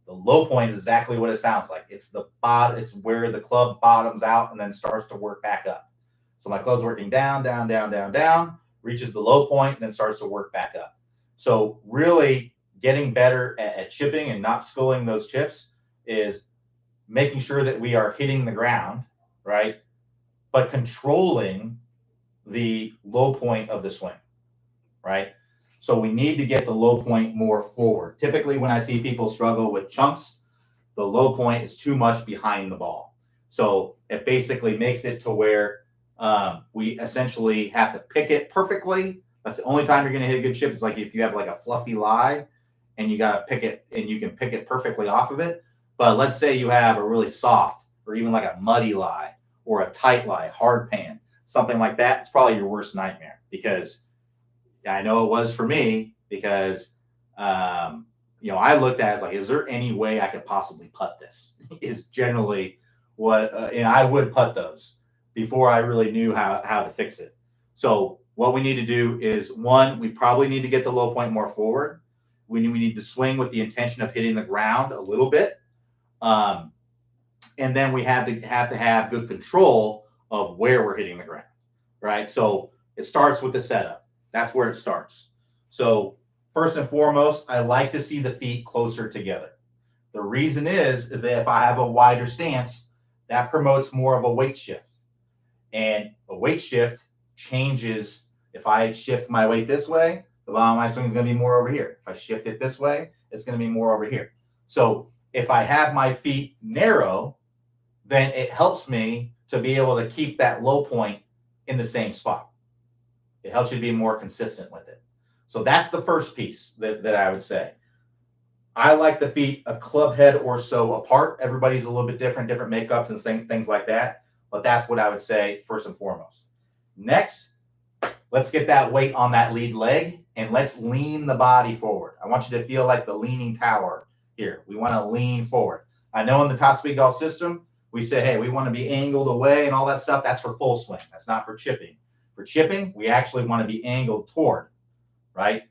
The low point is exactly what it sounds like. It's the bottom. It's where the club bottoms out and then starts to work back up. So my club's working down, down, down, down, down, reaches the low point, and then starts to work back up. So really getting better at chipping and not sculling those chips is making sure that we are hitting the ground, right? But controlling the low point of the swing, right? So we need to get the low point more forward. Typically, when I see people struggle with chunks, the low point is too much behind the ball. So it basically makes it to where we essentially have to pick it perfectly. That's the only time you're going to hit a good chip. It's like if you have like a fluffy lie and you got to pick it and you can pick it perfectly off of it. But let's say you have a really soft or even like a muddy lie or a tight lie, hard pan, something like that. It's probably your worst nightmare, because I know it was for me, because I looked at it as like, is there any way I could possibly putt this? Is generally what, and I would putt those before I really knew how to fix it. So what we need to do is, one, we probably need to get the low point more forward. We need to swing with the intention of hitting the ground a little bit, and then we have to have good control of where we're hitting the ground, right? So it starts with the setup. That's where it starts. So first and foremost, I like to see the feet closer together. The reason is that if I have a wider stance, that promotes more of a weight shift. And a weight shift changes. If I shift my weight this way, the bottom of my swing is going to be more over here. If I shift it this way, it's going to be more over here. So if I have my feet narrow, then it helps me to be able to keep that low point in the same spot. It helps you to be more consistent with it. So that's the first piece that I would say. I like the feet a club head or so apart. Everybody's a little bit different makeups and things like that. But that's what I would say first and foremost. Next, let's get that weight on that lead leg and let's lean the body forward. I want you to feel like the leaning tower here. We want to lean forward. I know in the top speed golf system, we say, hey, we want to be angled away and all that stuff. That's for full swing. That's not for chipping. For chipping, we actually want to be angled toward, right?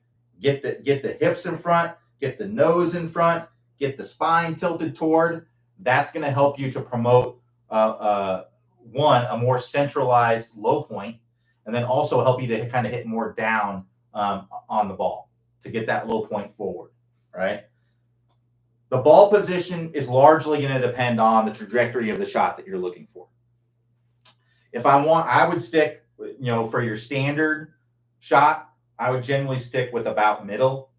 Get the hips in front, get the nose in front, get the spine tilted toward. That's going to help you to promote, one, a more centralized low point, and then also help you to kind of hit more down on the ball to get that low point forward, right? The ball position is largely going to depend on the trajectory of the shot that you're looking for. If I would stick, for your standard shot, I would generally stick with about middle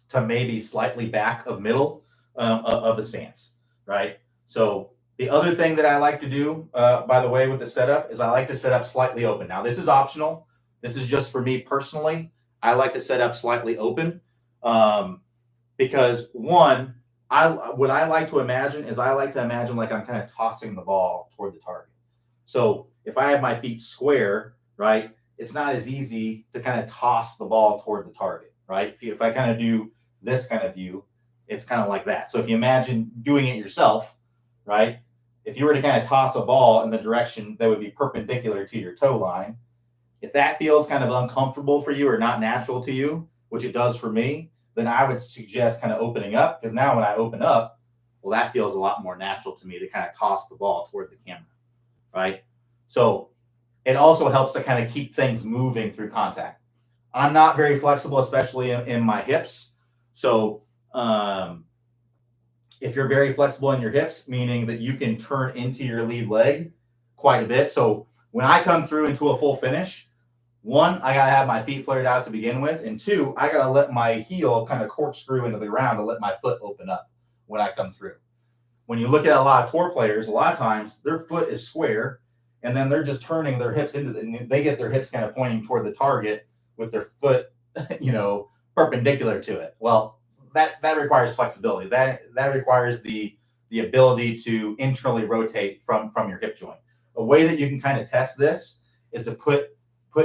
to maybe slightly back of middle of the stance, right? So the other thing that I like to do, by the way, with the setup is I like to set up slightly open. Now, this is optional. This is just for me personally. I like to set up slightly open because what I like to imagine is like I'm kind of tossing the ball toward the target. So if I have my feet square, right, it's not as easy to kind of toss the ball toward the target, right? If I kind of do this kind of view, it's kind of like that. So if you imagine doing it yourself, right, if you were to kind of toss a ball in the direction that would be perpendicular to your toe line, if that feels kind of uncomfortable for you or not natural to you, which it does for me, then I would suggest kind of opening up, because now when I open up, well, that feels a lot more natural to me to kind of toss the ball toward the camera, right? So it also helps to kind of keep things moving through contact. I'm not very flexible, especially in my hips. So if you're very flexible in your hips, meaning that you can turn into your lead leg quite a bit. So when I come through into a full finish, one, I got to have my feet flared out to begin with. And two, I got to let my heel kind of corkscrew into the ground to let my foot open up when I come through. When you look at a lot of tour players, a lot of times their foot is square and then they're just turning their hips and they get their hips kind of pointing toward the target with their foot, perpendicular to it. Well, that requires flexibility. That requires the ability to internally rotate from your hip joint. A way that you can kind of test this is to put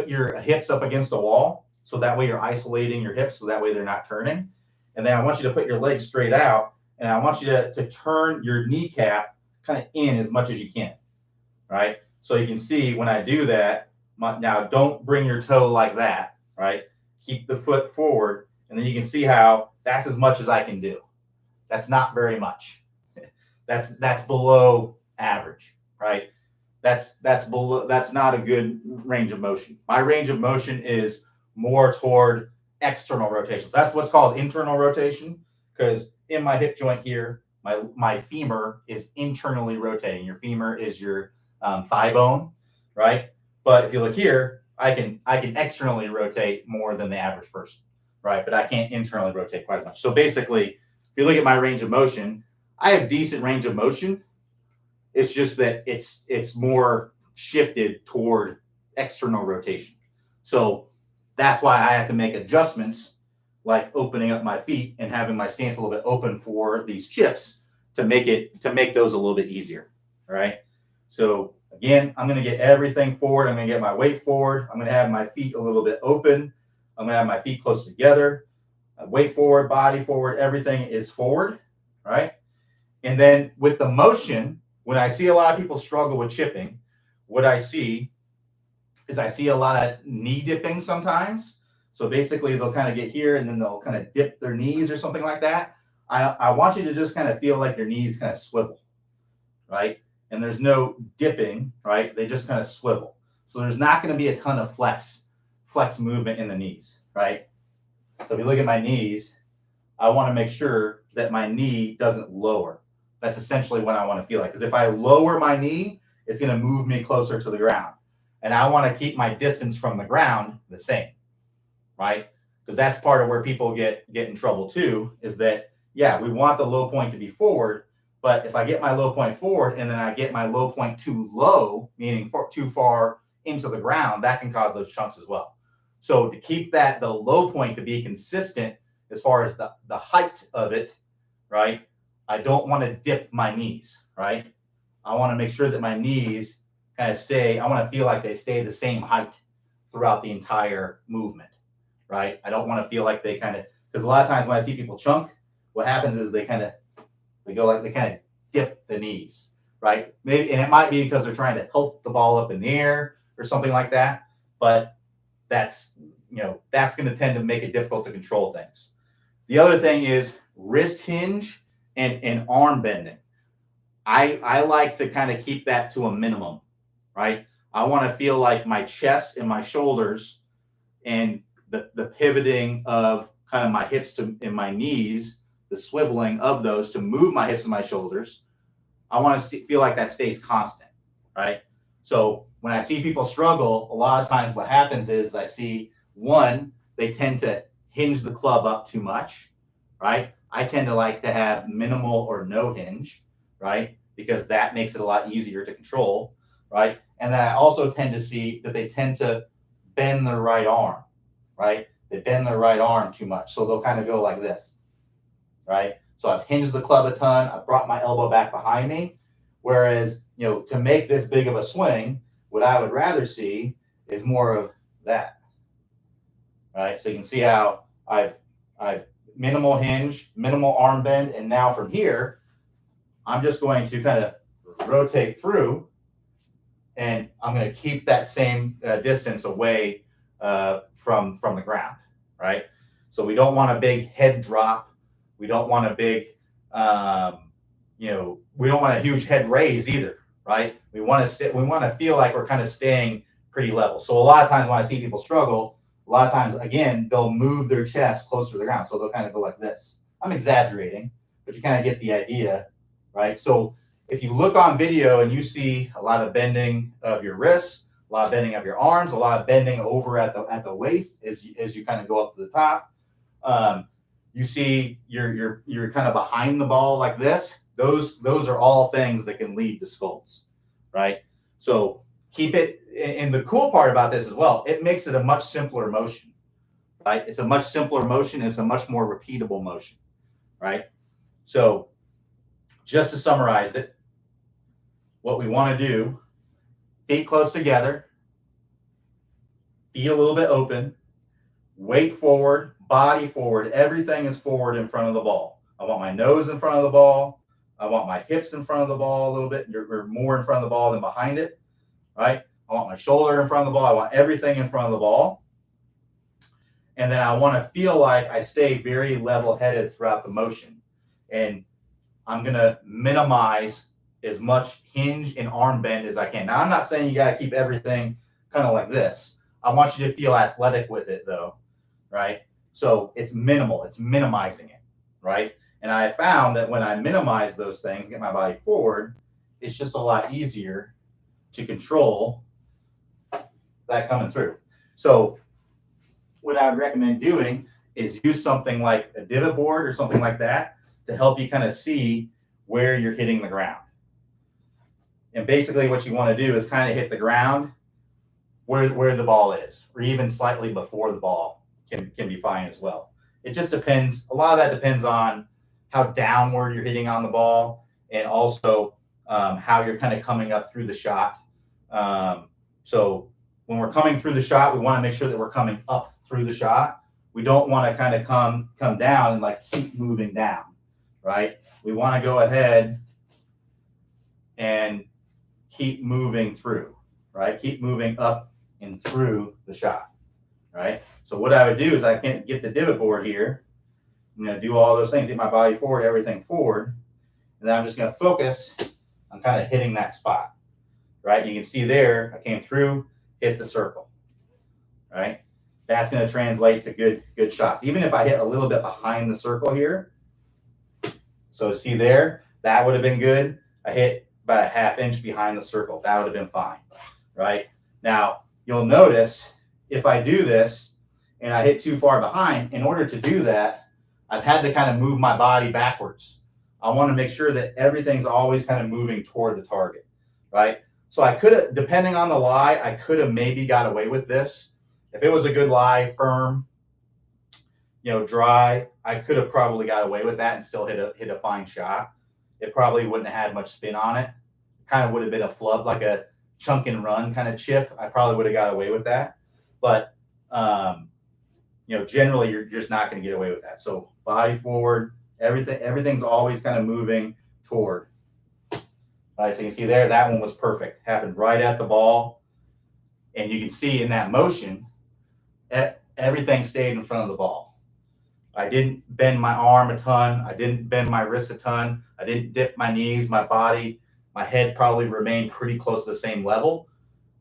your hips up against a wall, so that way you're isolating your hips, so that way they're not turning. And then I want you to put your legs straight out, and I want you to turn your kneecap kind of in as much as you can, right? So you can see when I do that, now don't bring your toe like that, right? Keep the foot forward, and then you can see how that's as much as I can do. That's not very much. That's below average, right? That's not a good range of motion. My range of motion is more toward external rotations. That's what's called internal rotation, because in my hip joint here, my femur is internally rotating. Your femur is your thigh bone, right? But if you look here, I can externally rotate more than the average person, right? But I can't internally rotate quite as much. So basically, if you look at my range of motion, I have decent range of motion. It's just that it's more shifted toward external rotation. So that's why I have to make adjustments, like opening up my feet and having my stance a little bit open for these chips to make those a little bit easier. All right. So again, I'm going to get everything forward. I'm going to get my weight forward. I'm going to have my feet a little bit open. I'm going to have my feet close together. Weight forward, body forward, everything is forward. Right. And then with the motion, when I see a lot of people struggle with chipping, what I see is a lot of knee dipping sometimes. So basically they'll kind of get here and then they'll kind of dip their knees or something like that. I want you to just kind of feel like your knees kind of swivel, right? And there's no dipping, right? They just kind of swivel. So there's not going to be a ton of flex movement in the knees, right? So if you look at my knees, I want to make sure that my knee doesn't lower. That's essentially what I want to feel like. Because if I lower my knee, it's going to move me closer to the ground. And I want to keep my distance from the ground the same, right? Because that's part of where people get in trouble too, is that, yeah, we want the low point to be forward. But if I get my low point forward and then I get my low point too low, meaning too far into the ground, that can cause those chunks as well. So to keep the low point to be consistent as far as the height of it, right? I don't want to dip my knees, right? I want to make sure that my knees kind of I want to feel like they stay the same height throughout the entire movement, right? I don't want to feel like they kind of, because a lot of times when I see people chunk, what happens is they kind of dip the knees, right? Maybe, and it might be because they're trying to help the ball up in the air or something like that, but that's going to tend to make it difficult to control things. The other thing is wrist hinge and arm bending. I like to kind of keep that to a minimum, right? I want to feel like my chest and my shoulders and the pivoting of kind of my hips and my knees, the swiveling of those to move my hips and my shoulders. I want to feel like that stays constant, right? So when I see people struggle, a lot of times what happens is I see one, they tend to hinge the club up too much, right? I tend to like to have minimal or no hinge, right? Because that makes it a lot easier to control, right? And then I also tend to see that they tend to bend their right arm, right? They bend their right arm too much. So they'll kind of go like this, right? So I've hinged the club a ton. I've brought my elbow back behind me. Whereas, to make this big of a swing, what I would rather see is more of that, right? So you can see how I've minimal hinge, minimal arm bend, and now from here, I'm just going to kind of rotate through, and I'm going to keep that same distance away from the ground, right? So we don't want a big head drop. We don't want a big, we don't want a huge head raise either, right? We want to feel like we're kind of staying pretty level. So a lot of times when I see people struggle, a lot of times, again, they'll move their chest closer to the ground. So they'll kind of go like this. I'm exaggerating, but you kind of get the idea, right? So if you look on video and you see a lot of bending of your wrists, a lot of bending of your arms, a lot of bending over at the waist as you kind of go up to the top, you see you're kind of behind the ball like this. Those are all things that can lead to scolds, right? So keep it. And the cool part about this as well, it makes it a much simpler motion, right? It's a much simpler motion. It's a much more repeatable motion, right? So just to summarize it, what we want to do, feet close together, feet a little bit open, weight forward, body forward, everything is forward in front of the ball. I want my nose in front of the ball. I want my hips in front of the ball a little bit, or more in front of the ball than behind it, right? I want my shoulder in front of the ball. I want everything in front of the ball. And then I want to feel like I stay very level-headed throughout the motion. And I'm going to minimize as much hinge and arm bend as I can. Now, I'm not saying you got to keep everything kind of like this. I want you to feel athletic with it, though, right? So it's minimal. It's minimizing it, right? And I found that when I minimize those things, get my body forward, it's just a lot easier to control that coming through. So what I would recommend doing is use something like a divot board or something like that to help you kind of see where you're hitting the ground. And basically what you want to do is kind of hit the ground where the ball is, or even slightly before the ball can be fine as well. It just depends. A lot of that depends on how downward you're hitting on the ball, and also how you're kind of coming up through the shot. So when we're coming through the shot, we want to make sure that we're coming up through the shot. We don't want to kind of come down and like keep moving down, right? We want to go ahead and keep moving through, right? Keep moving up and through the shot, right? So what I would do is I can get the divot board here. I'm going to do all those things, get my body forward, everything forward. And then I'm just going to focus on kind of hitting that spot, right? You can see there, I came through, hit the circle, right? That's going to translate to good shots. Even if I hit a little bit behind the circle here. So see there, that would have been good. I hit about a ½ inch behind the circle. That would have been fine, right? Now, you'll notice if I do this and I hit too far behind, in order to do that, I've had to kind of move my body backwards. I want to make sure that everything's always kind of moving toward the target, right? So I could have, depending on the lie, I could have maybe got away with this. If it was a good lie, firm, dry, I could have probably got away with that and still hit a fine shot. It probably wouldn't have had much spin on it. Kind of would have been a flub, like a chunk and run kind of chip. I probably would have got away with that. But, generally you're just not going to get away with that. So body forward, everything's always kind of moving toward. All right, so you can see there, that one was perfect. Happened right at the ball. And you can see in that motion, everything stayed in front of the ball. I didn't bend my arm a ton. I didn't bend my wrist a ton. I didn't dip my knees, my body. My head probably remained pretty close to the same level.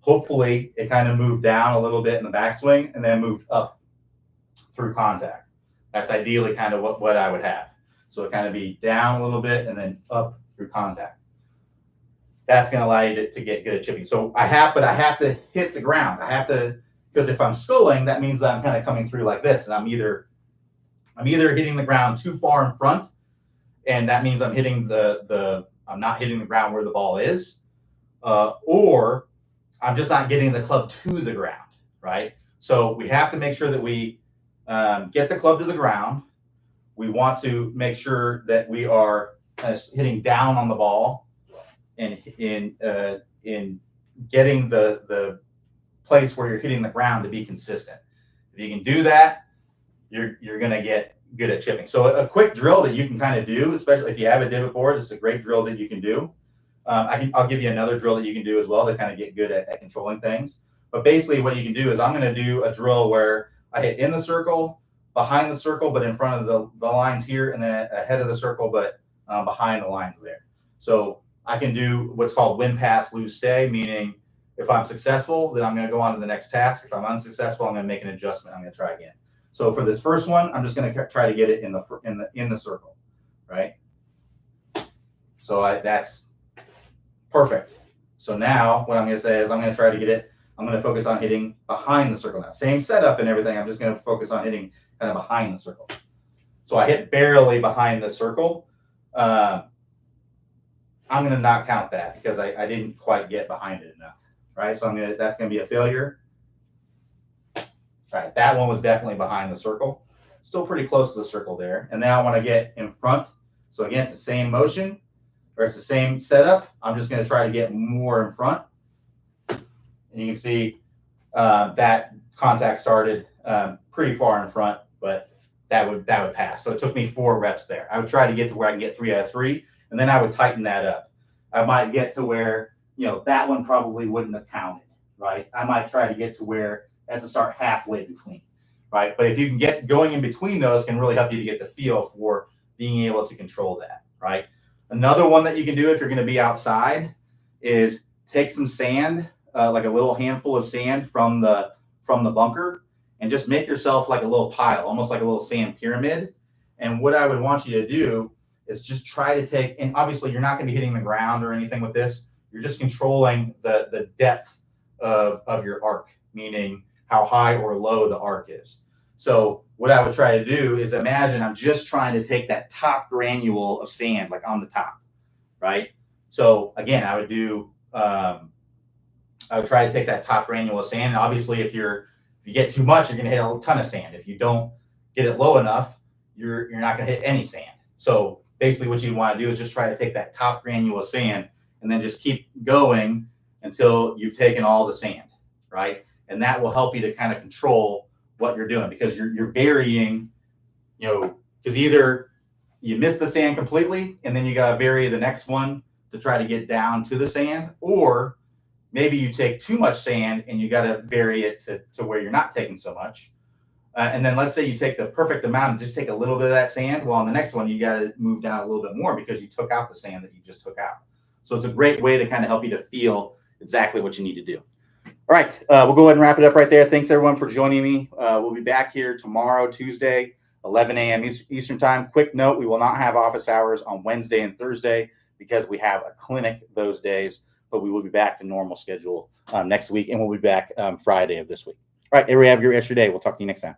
hopefully it kind of moved down a little bit in the backswing and then moved up through contact. That's ideally kind of what I would have. So it kind of be down a little bit and then up through contact. That's going to allow you to get good at chipping. So I have to hit the ground. I have to, because if I'm sculling, that means that I'm kind of coming through like this, and I'm either hitting the ground too far in front, and that means I'm hitting I'm not hitting the ground where the ball is, or I'm just not getting the club to the ground, right? So we have to make sure that we get the club to the ground. We want to make sure that we are kind of hitting down on the ball and in getting the place where you're hitting the ground to be consistent. If you can do that, you're going to get good at chipping. So a quick drill that you can kind of do, especially if you have a divot board, it's a great drill that you can do. I'll give you another drill that you can do as well to kind of get good at controlling things. But basically what you can do is I'm going to do a drill where I hit in the circle, behind the circle, but in front of the lines here, and then ahead of the circle, but behind the lines there. So I can do what's called win, pass, lose, stay, meaning if I'm successful, then I'm going to go on to the next task. If I'm unsuccessful, I'm going to make an adjustment. I'm going to try again. So for this first one, I'm just going to try to get it in the circle, right? So that's perfect. So now what I'm going to say is I'm going to try to get it. I'm going to focus on hitting behind the circle now. Same setup and everything. I'm just going to focus on hitting kind of behind the circle. So I hit barely behind the circle. I'm going to not count that because I didn't quite get behind it enough, right? So that's going to be a failure. Right, that one was definitely behind the circle. Still pretty close to the circle there. And then I want to get in front. So again, it's the same motion, or it's the same setup. I'm just going to try to get more in front. And you can see that contact started pretty far in front, but that would pass. So it took me 4 reps there. I would try to get to where I can get 3 out of 3, and then I would tighten that up. I might get to where, that one probably wouldn't have counted, right? I might try to get to where it has to start halfway between, right? But if you can get going in between those, can really help you to get the feel for being able to control that, right? Another one that you can do if you're going to be outside is take some sand, like a little handful of sand from the bunker, and just make yourself like a little pile, almost like a little sand pyramid. And what I would want you to do is just try to take, and obviously you're not going to be hitting the ground or anything with this. You're just controlling the depth of your arc, meaning how high or low the arc is. So what I would try to do is imagine I'm just trying to take that top granule of sand, like on the top, right? So again, I would try to take that top granule of sand. And obviously, if you get too much, you're going to hit a ton of sand. If you don't get it low enough, you're not going to hit any sand. So basically, what you want to do is just try to take that top granule of sand and then just keep going until you've taken all the sand, right? And that will help you to kind of control what you're doing, because you're varying, because either you miss the sand completely and then you got to vary the next one to try to get down to the sand, or maybe you take too much sand and you got to vary it to where you're not taking so much. And then let's say you take the perfect amount and just take a little bit of that sand. Well, on the next one, you got to move down a little bit more because you took out the sand that you just took out. So it's a great way to kind of help you to feel exactly what you need to do. All right, we'll go ahead and wrap it up right there. Thanks, everyone, for joining me. We'll be back here tomorrow, Tuesday, 11 a.m. Eastern time. Quick note, we will not have office hours on Wednesday and Thursday because we have a clinic those days, but we will be back to normal schedule next week, and we'll be back Friday of this week. All right, everybody have your extra day. We'll talk to you next time.